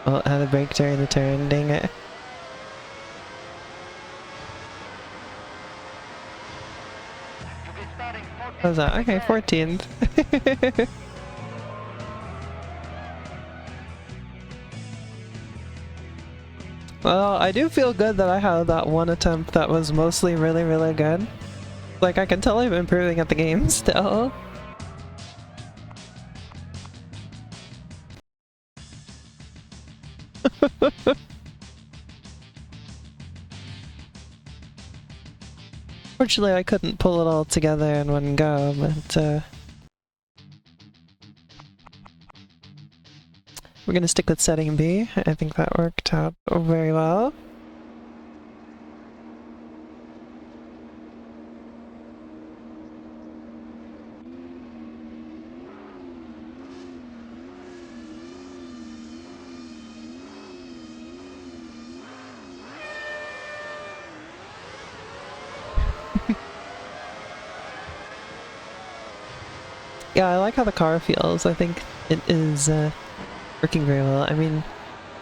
Well, had a break during the turn, dang it. You'll be starting 14th. What was that? Okay, 14th. Well, I do feel good that I had that one attempt that was mostly really, really good. Like, I can tell I'm improving at the game still. Fortunately, I couldn't pull it all together in one go, but we're gonna stick with setting B. I think that worked out very well. Yeah, I like how the car feels. I think it is working very well. I mean,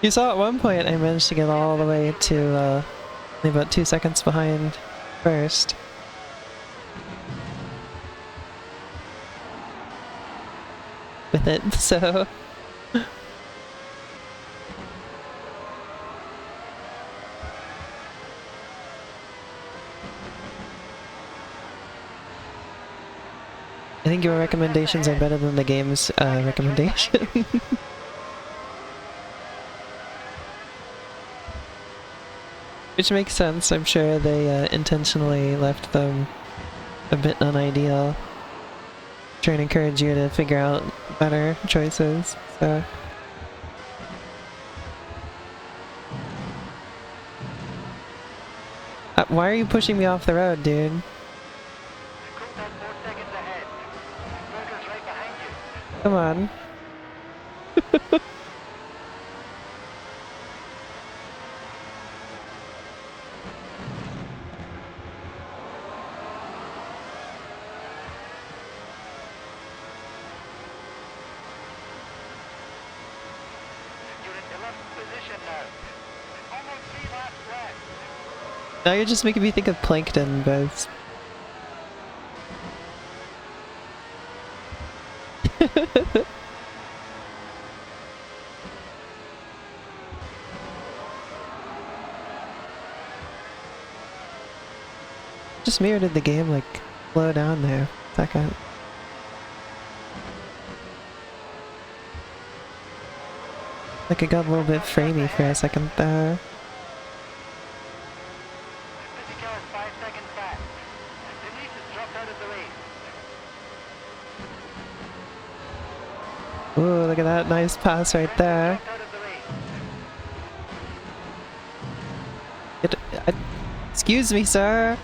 you saw at one point I managed to get all the way to only about 2 seconds behind first. With it, so... I think your recommendations are better than the game's recommendation. Which makes sense. I'm sure they intentionally left them a bit unideal. Trying to encourage you to figure out better choices, so... why are you pushing me off the road, dude? Come on. Now you're just making me think of plankton, Buzz. Just me, or did the game like slow down there for a second? Like it got a little bit framey for a second there. Ooh, look at that nice pass right there. Excuse me, sir.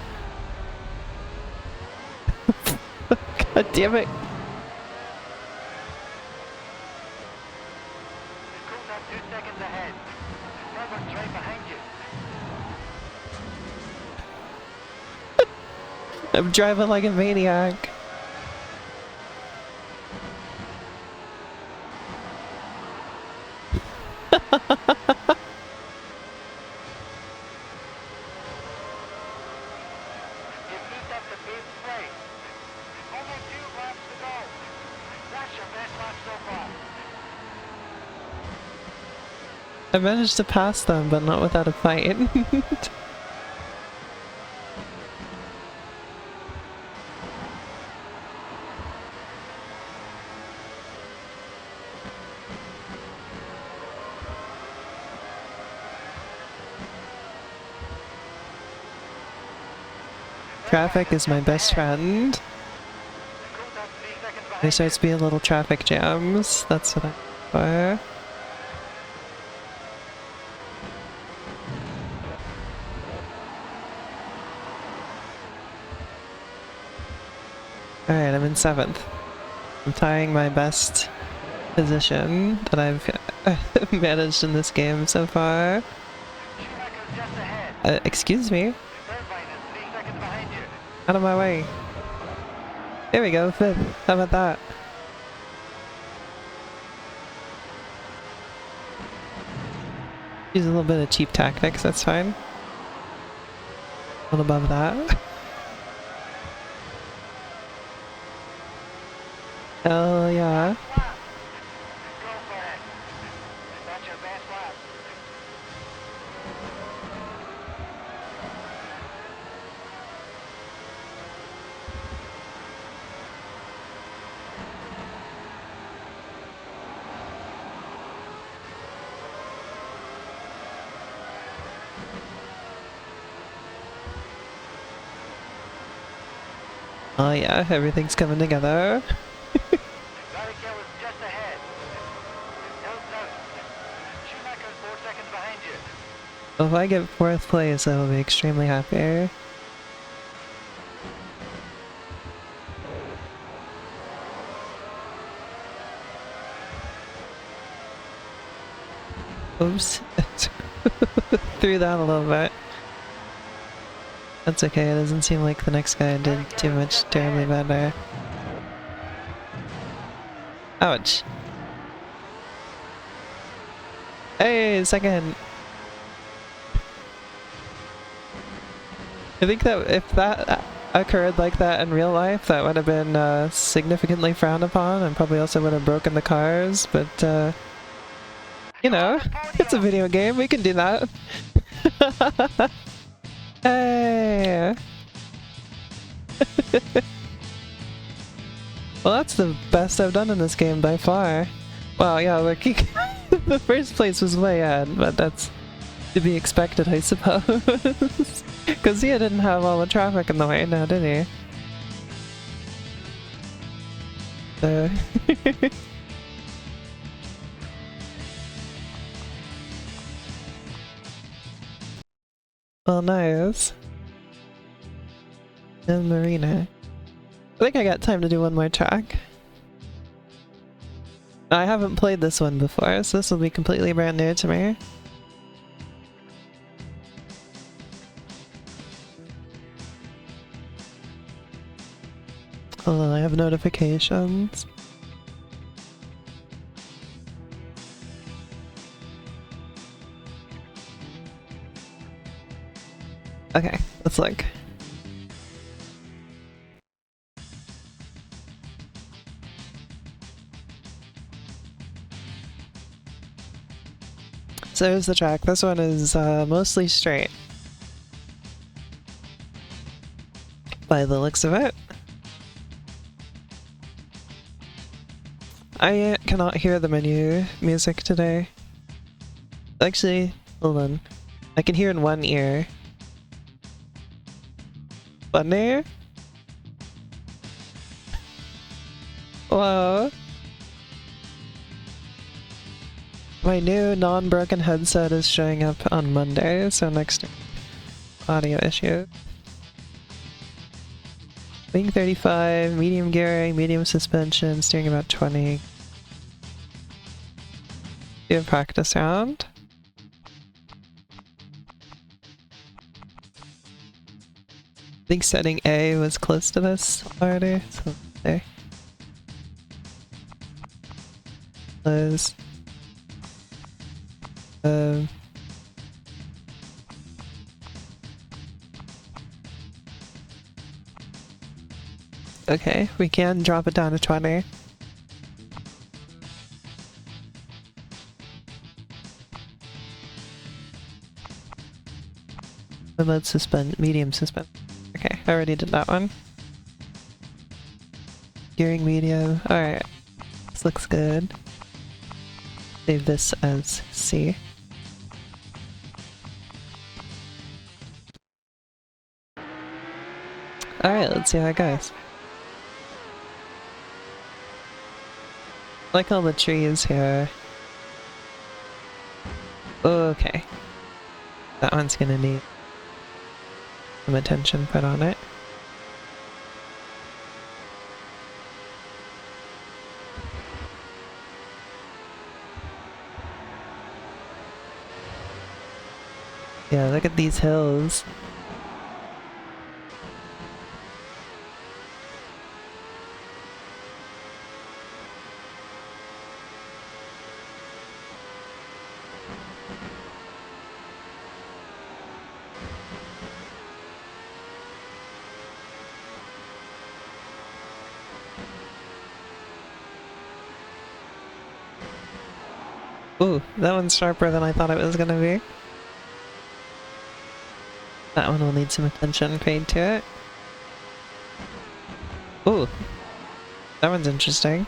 God damn it. I'm driving like a maniac. I managed to pass them, but not without a fight. Traffic is my best friend. There starts being little traffic jams. That's what I'm for. Alright, I'm in 7th. I'm tying my best position that I've managed in this game so far. Excuse me? Out of my way. There we go, 5th. How about that? Use a little bit of cheap tactics, that's fine. A little above that. Hell yeah. Oh yeah, everything's coming together. If I get 4th place, I will be extremely happy. Oops. Threw that a little bit. That's okay, it doesn't seem like the next guy did too much terribly bad there. Ouch. Hey, second. I think that if that occurred like that in real life, that would have been significantly frowned upon and probably also would have broken the cars, but you know, it's a video game, we can do that. Hey! Well, that's the best I've done in this game by far. Well, yeah, look, the first place was way ahead, but that's to be expected, I suppose. Because he didn't have all the traffic in the way now, did he? So... well, nice. And Marina. I think I got time to do one more track. I haven't played this one before, so this will be completely brand new to me. Hold on, I have notifications. Okay, let's look. So here's the track. This one is mostly straight. By the looks of it. I cannot hear the menu music today. Actually, hold on. I can hear in one ear. One ear? Whoa. My new non-broken headset is showing up on Monday, so next audio issue. Wing 35, medium gearing, medium suspension, steering about 20. Do a practice round. I think setting A was close to this already, so there. Close. Okay, we can drop it down to 20. And let's suspend, medium suspend. Okay, I already did that one. Gearing medium, alright. This looks good. Save this as C. Alright, let's see how it goes. Like all the trees here. Okay. That one's gonna need some attention put on it. Yeah, look at these hills. Ooh, that one's sharper than I thought it was gonna be. That one will need some attention paid to it. Ooh, that one's interesting.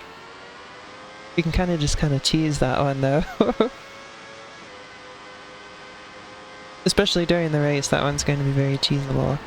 You can kind of cheese that one though. Especially during the race, that one's going to be very cheesable.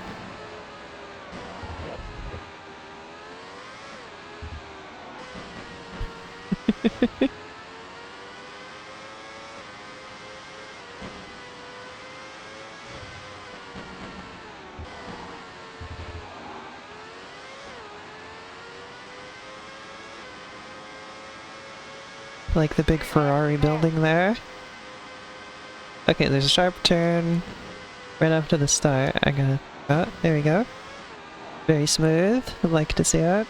Like the big Ferrari building there. Okay, there's a sharp turn right after the start. I gotta... oh, there we go. Very smooth. I'd like to see it.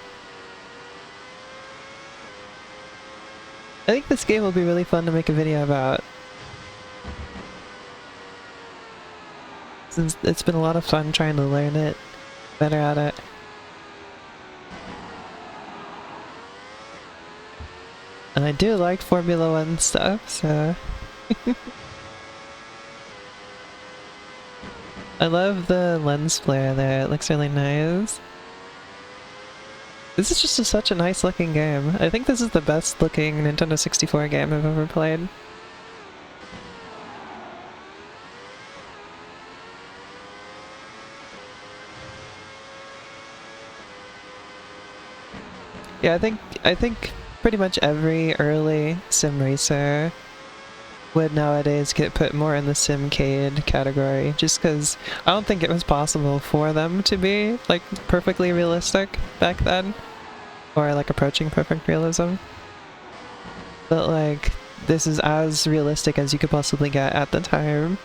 I think this game will be really fun to make a video about. Since it's been a lot of fun trying to learn it, better at it. And I do like Formula 1 stuff, so... I love the lens flare there, it looks really nice. This is just such a nice looking game. I think this is the best looking Nintendo 64 game I've ever played. Yeah, I think pretty much every early sim racer would nowadays get put more in the simcade category, just because I don't think it was possible for them to be like perfectly realistic back then, or like approaching perfect realism. But like, this is as realistic as you could possibly get at the time.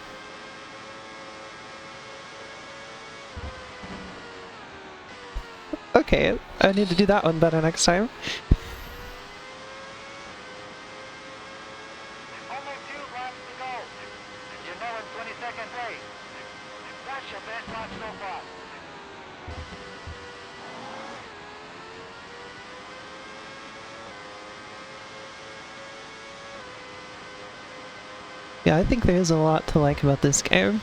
Okay, I need to do that one better next time. Only 2 laps to go. You're now in 22nd place. That's your best lap so far. Yeah, I think there's a lot to like about this game.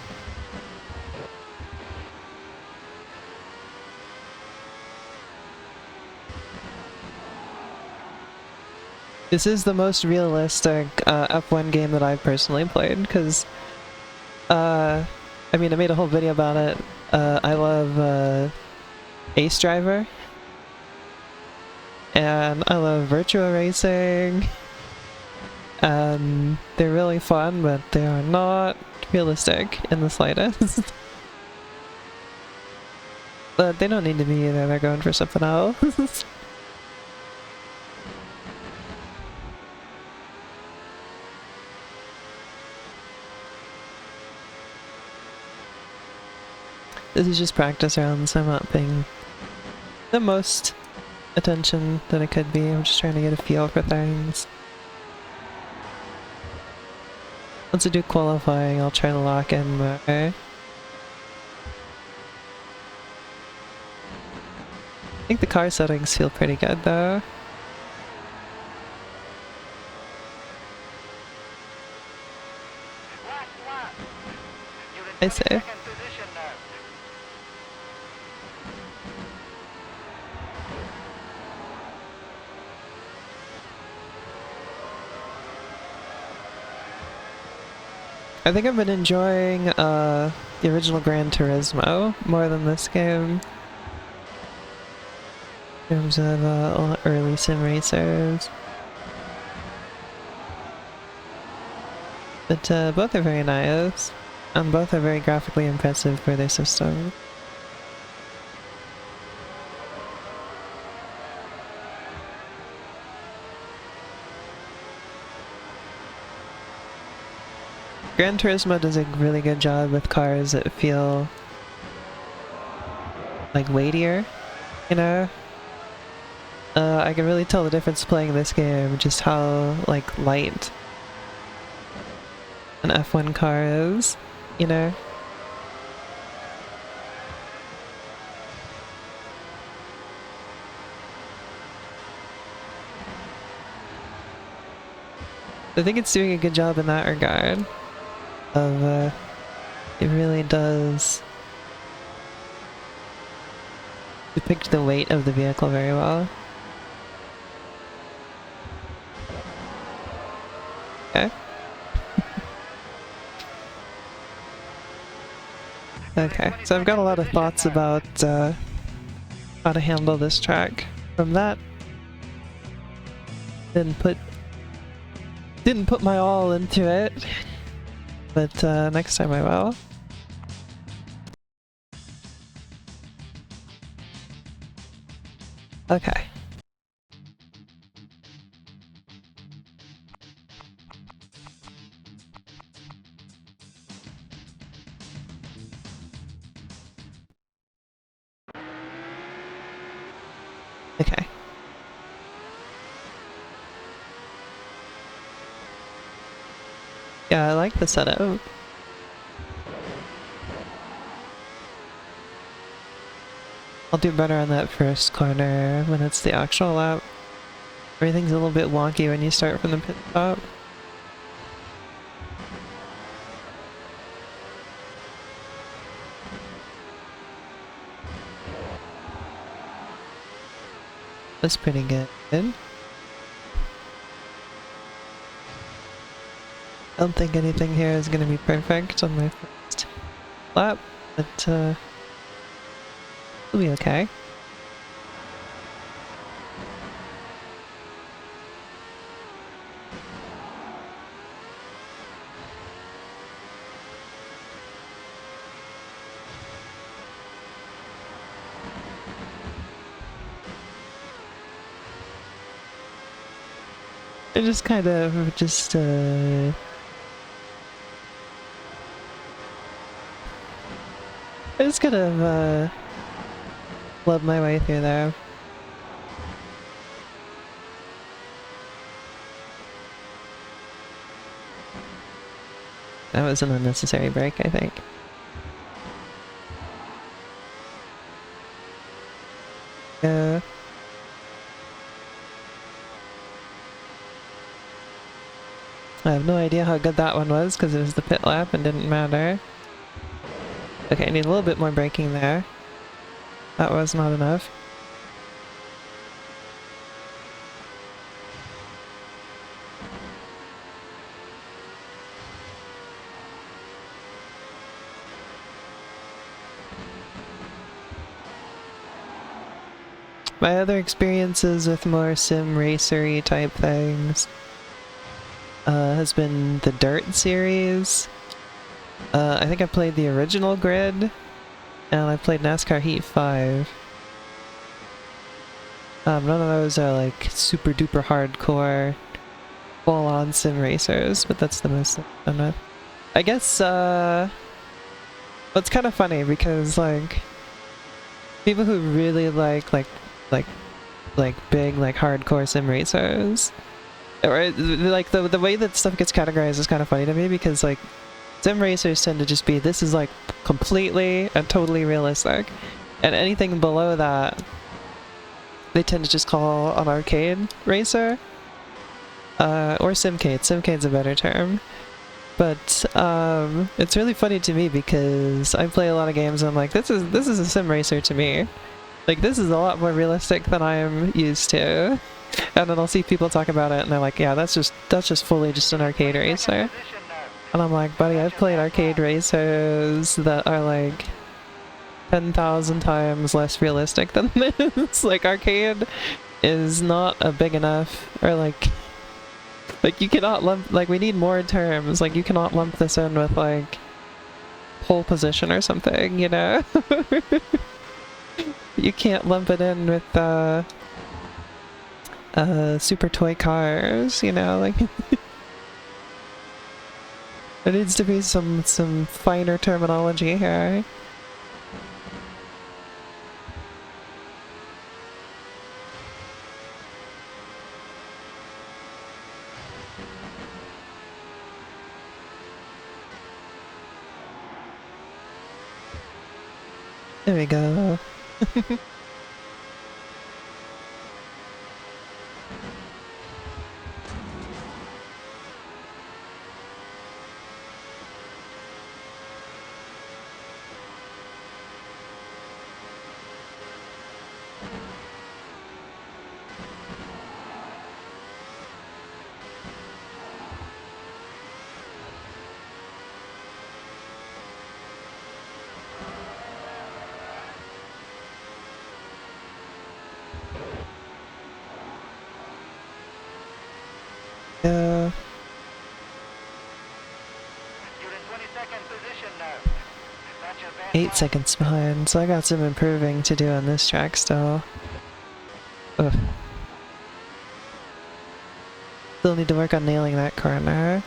This is the most realistic F1 game that I've personally played, because, I mean, I made a whole video about it. I love Ace Driver, and I love Virtua Racing, and they're really fun, but they are not realistic in the slightest. But they don't need to be either, they're going for something else. This is just practice rounds, I'm not paying the most attention that I could be, I'm just trying to get a feel for things. Once I do qualifying, I'll try to lock in more. I think the car settings feel pretty good though. Last lap. You're in I say. 22nd position now. I think I've been enjoying the original Gran Turismo more than this game. In terms of early sim racers. But both are very nice, and both are very graphically impressive for their system. Gran Turismo does a really good job with cars that feel like weightier, you know? I can really tell the difference playing this game, just how like light an F1 car is, you know? I think it's doing a good job in that regard. It really does depict the weight of the vehicle very well. Okay. Okay, so I've got a lot of thoughts about how to handle this track. From that, didn't put my all into it, but next time I will. Okay. Okay. Yeah, I like the setup. I'll do better on that first corner when it's the actual lap. Everything's a little bit wonky when you start from the pit stop. That's pretty good. I don't think anything here is going to be perfect on my first lap, but it'll be okay. I just kind of I just kind of love my way through there. That was an unnecessary break, I think. Yeah. I have no idea how good that one was because it was the pit lap and didn't matter. Okay, I need a little bit more braking there. That was not enough. My other experiences with more sim racery type things has been the Dirt series. I think I played the original Grid, and I played NASCAR Heat 5. None of those are like super duper hardcore full-on sim racers, but that's the most I've done with. I guess, it's kind of funny because like people who really like big like hardcore sim racers, or like the way that stuff gets categorized is kind of funny to me because like sim racers tend to just be this is like completely and totally realistic, and anything below that they tend to just call an arcade racer, or simcade. Simcade's a better term. But it's really funny to me because I play a lot of games and I'm like, this is a sim racer to me. Like, this is a lot more realistic than I am used to. And then I'll see people talk about it and they're like, yeah, that's just fully just an arcade racer. And I'm like, buddy, I've played arcade racers that are like 10,000 times less realistic than this. Like, arcade is not a big enough, or like you cannot lump, like, we need more terms. Like, you cannot lump this in with like pole position or something, you know? You can't lump it in with super toy cars, you know, like there needs to be some finer terminology here. There we go. Yeah. You're in 22nd position now. That's your best 8 lap. seconds behind, so I got some improving to do on this track still. Ugh. Still need to work on nailing that corner.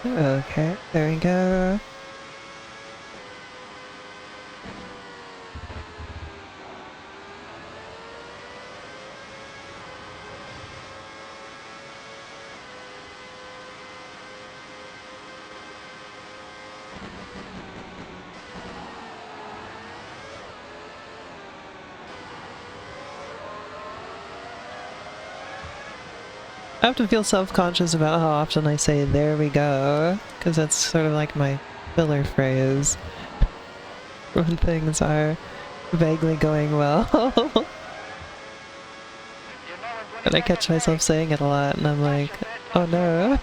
Okay, there we go. I have to feel self-conscious about how often I say "there we go," because that's sort of like my filler phrase when things are vaguely going well. You know in 20 And I catch seconds, myself saying it a lot, and I'm like, oh no.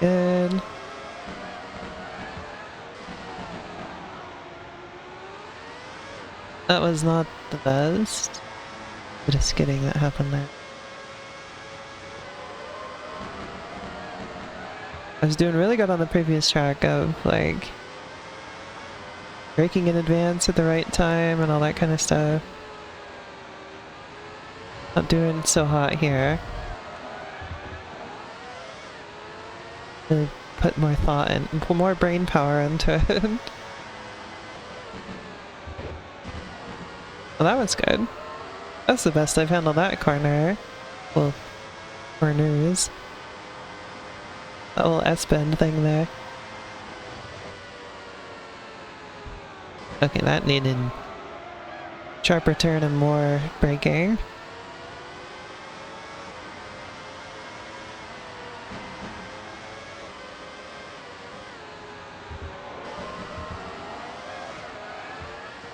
Good. That was not the best. But just kidding, that happened there. I was doing really good on the previous track of, like, braking in advance at the right time and all that kind of stuff. Not doing so hot here. Really put more thought and put more brain power into it. Well, that was good. That's the best I've handled that corner. Well, corners. That little S-bend thing there. Okay, that needed sharper turn and more braking.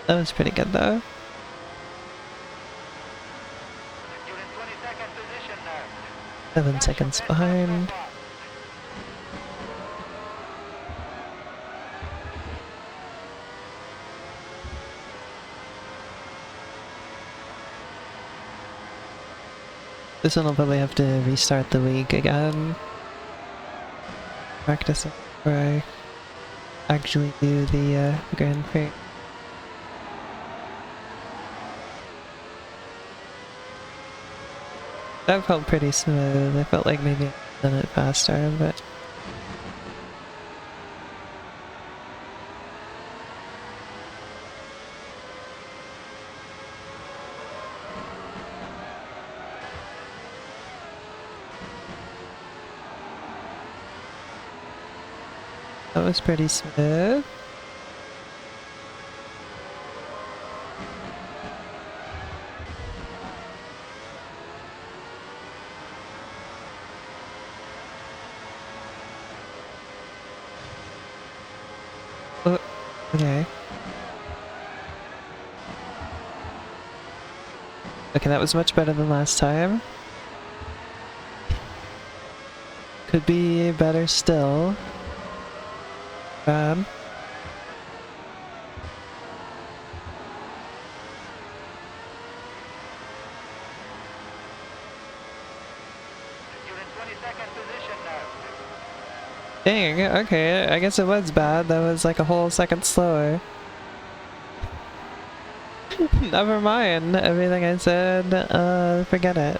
That was pretty good though. You're in 22nd position now. 7 seconds behind. This one will probably have to restart the week again. Practice before I actually do the Grand Prix. That felt pretty smooth. I felt like maybe I'd done it faster, but... that was pretty smooth. Oh, okay. Okay, that was much better than last time. Could be better still. Bad. You're in 22nd position now. Dang, okay, I guess it was bad. That was like a whole second slower. Never mind. Everything I said, forget it.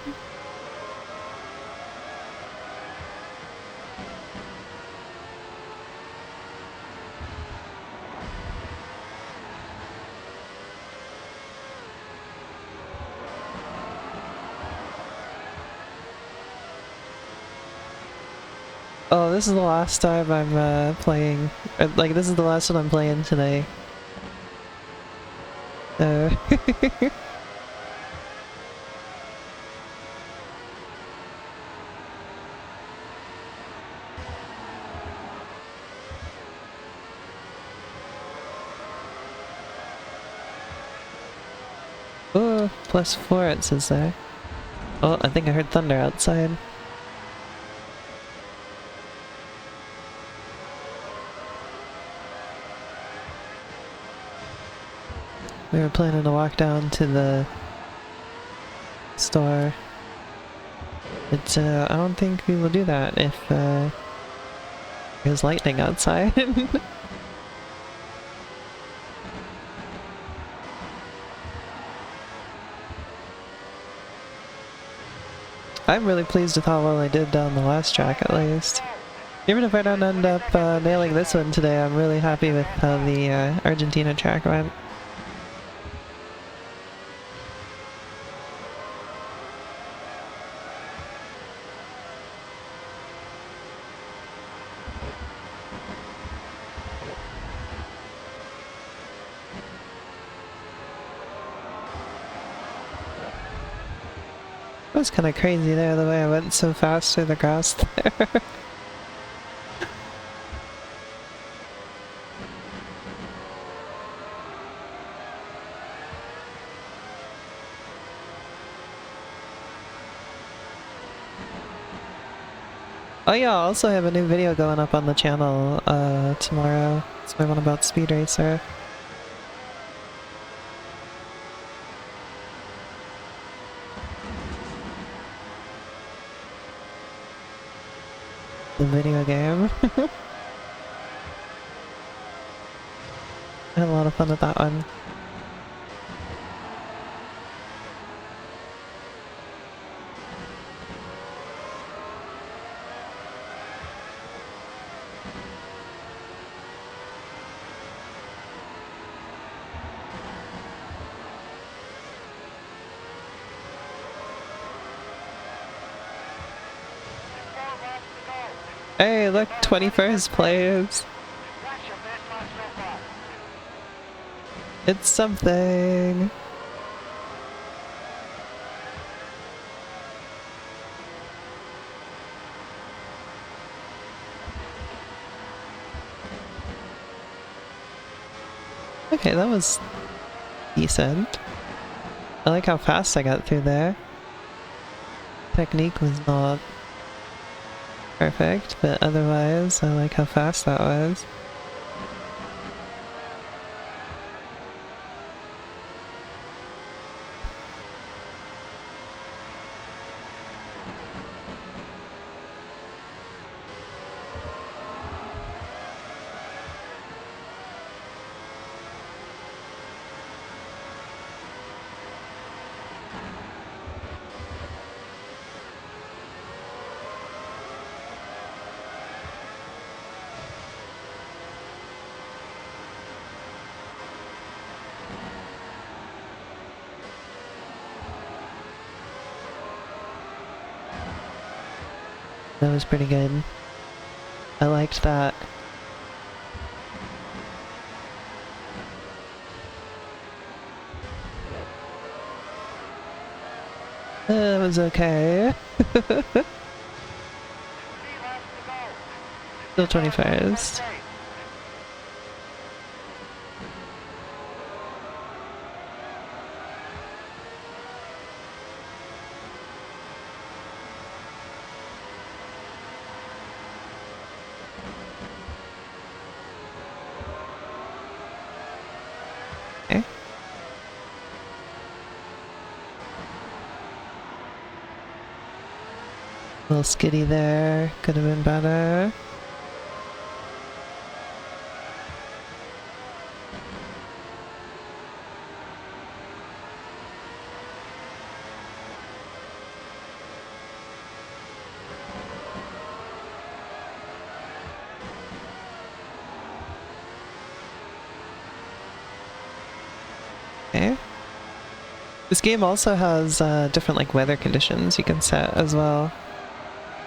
Oh, this is the last time I'm playing. Like, this is the last one I'm playing today. So. Oh, +4 it says there. Oh, I think I heard thunder outside. We were planning to walk down to the store, but I don't think we will do that if there's lightning outside. I'm really pleased with how well I did down the last track, at least. Even if I don't end up nailing this one today, I'm really happy with how the Argentina track went. It was kind of crazy there, the way I went so fast through the grass there. Oh yeah, I also have a new video going up on the channel tomorrow. It's my one about Speed Racer. The video game. I had a lot of fun with that one. Hey, look, 21st place. That's your best lap so far. It's something. Okay, that was decent. I like how fast I got through there. Technique was not perfect, but otherwise I like how fast that was. That was pretty good. I liked that. It was okay. 3 laps to go. Still 25s. Okay. Little skiddy there. Could have been better. Okay. This game also has different like weather conditions you can set as well.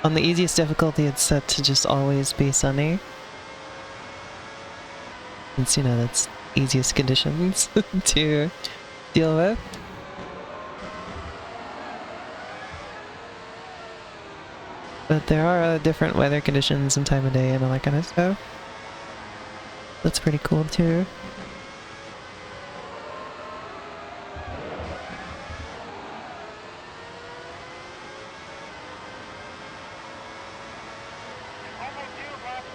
On the easiest difficulty, it's set to just always be sunny. Since, you know, that's easiest conditions to deal with. But there are different weather conditions and time of day and all that kind of stuff. That's pretty cool too.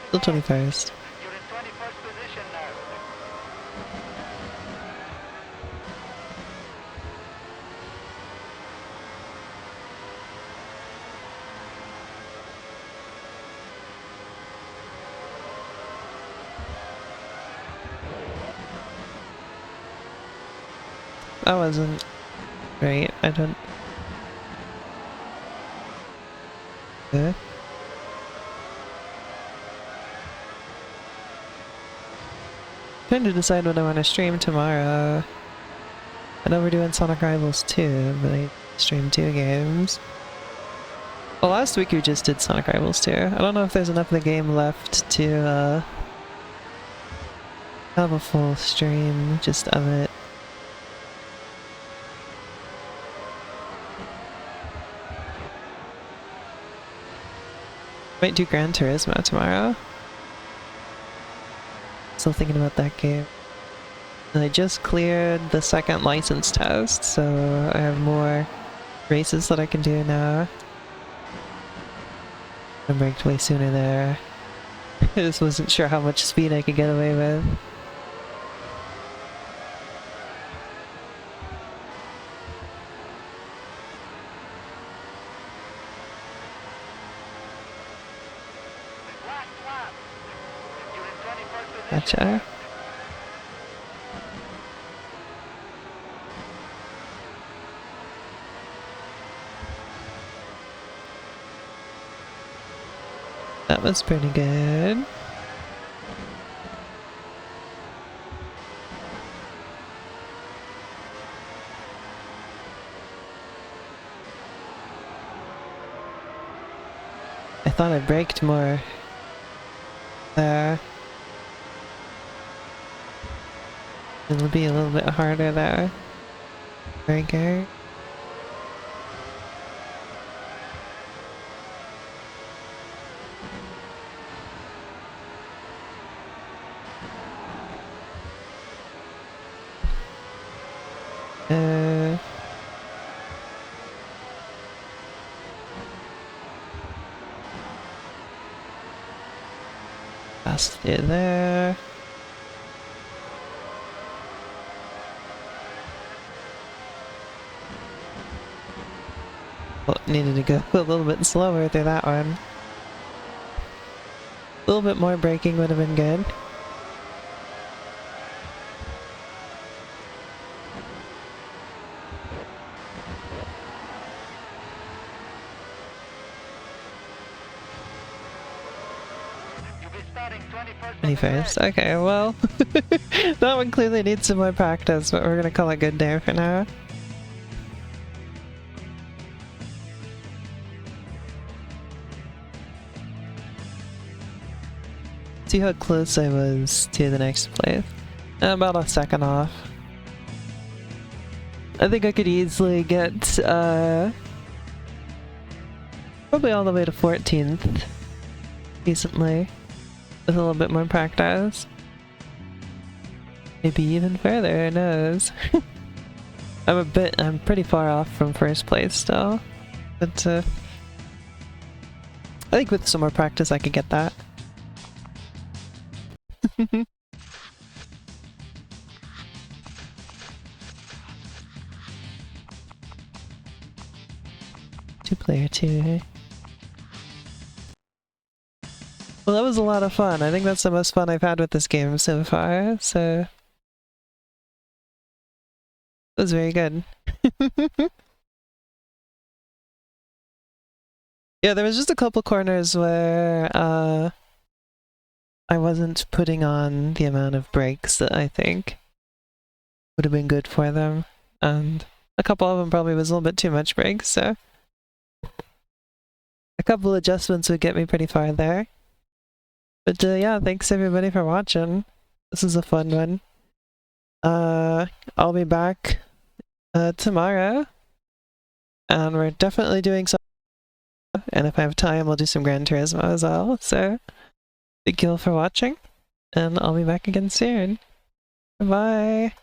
Still 21st. You're in 21st position now. that wasn't great. I don't... Trying to decide what I want to stream tomorrow. I know we're doing Sonic Rivals 2, but I streamed 2 games. Well, last week we just did Sonic Rivals 2. I don't know if there's enough of the game left to have a full stream just of it. Might do Gran Turismo tomorrow. Still thinking about that game. And I just cleared the second license test, so I have more races that I can do now. I braked way sooner there. I just wasn't sure how much speed I could get away with. Last lap. You're in 21st position. Gotcha. That was pretty good. I thought I braked more there. It'll be a little bit harder there. Braking. Past it there. Oh, needed to go a little bit slower through that one. A little bit more braking would have been good. You'll be starting 21st. 21st. Okay, well, that one clearly needs some more practice, but we're gonna call it good there for now. See how close I was to the next place. About a second off. I think I could easily get probably all the way to 14th decently with a little bit more practice. Maybe even further, who knows? I'm pretty far off from first place still, but I think with some more practice I could get that. Two-player 2. Well, that was a lot of fun. I think that's the most fun I've had with this game so far, so... It was very good. Yeah, there was just a couple corners where I wasn't putting on the amount of brakes that I think would have been good for them, and a couple of them probably was a little bit too much brakes, so a couple adjustments would get me pretty far there. But yeah, thanks everybody for watching. This is a fun one. I'll be back tomorrow, and we're definitely doing some, and if I have time I'll do some Gran Turismo as well, so thank you all for watching, and I'll be back again soon. Bye!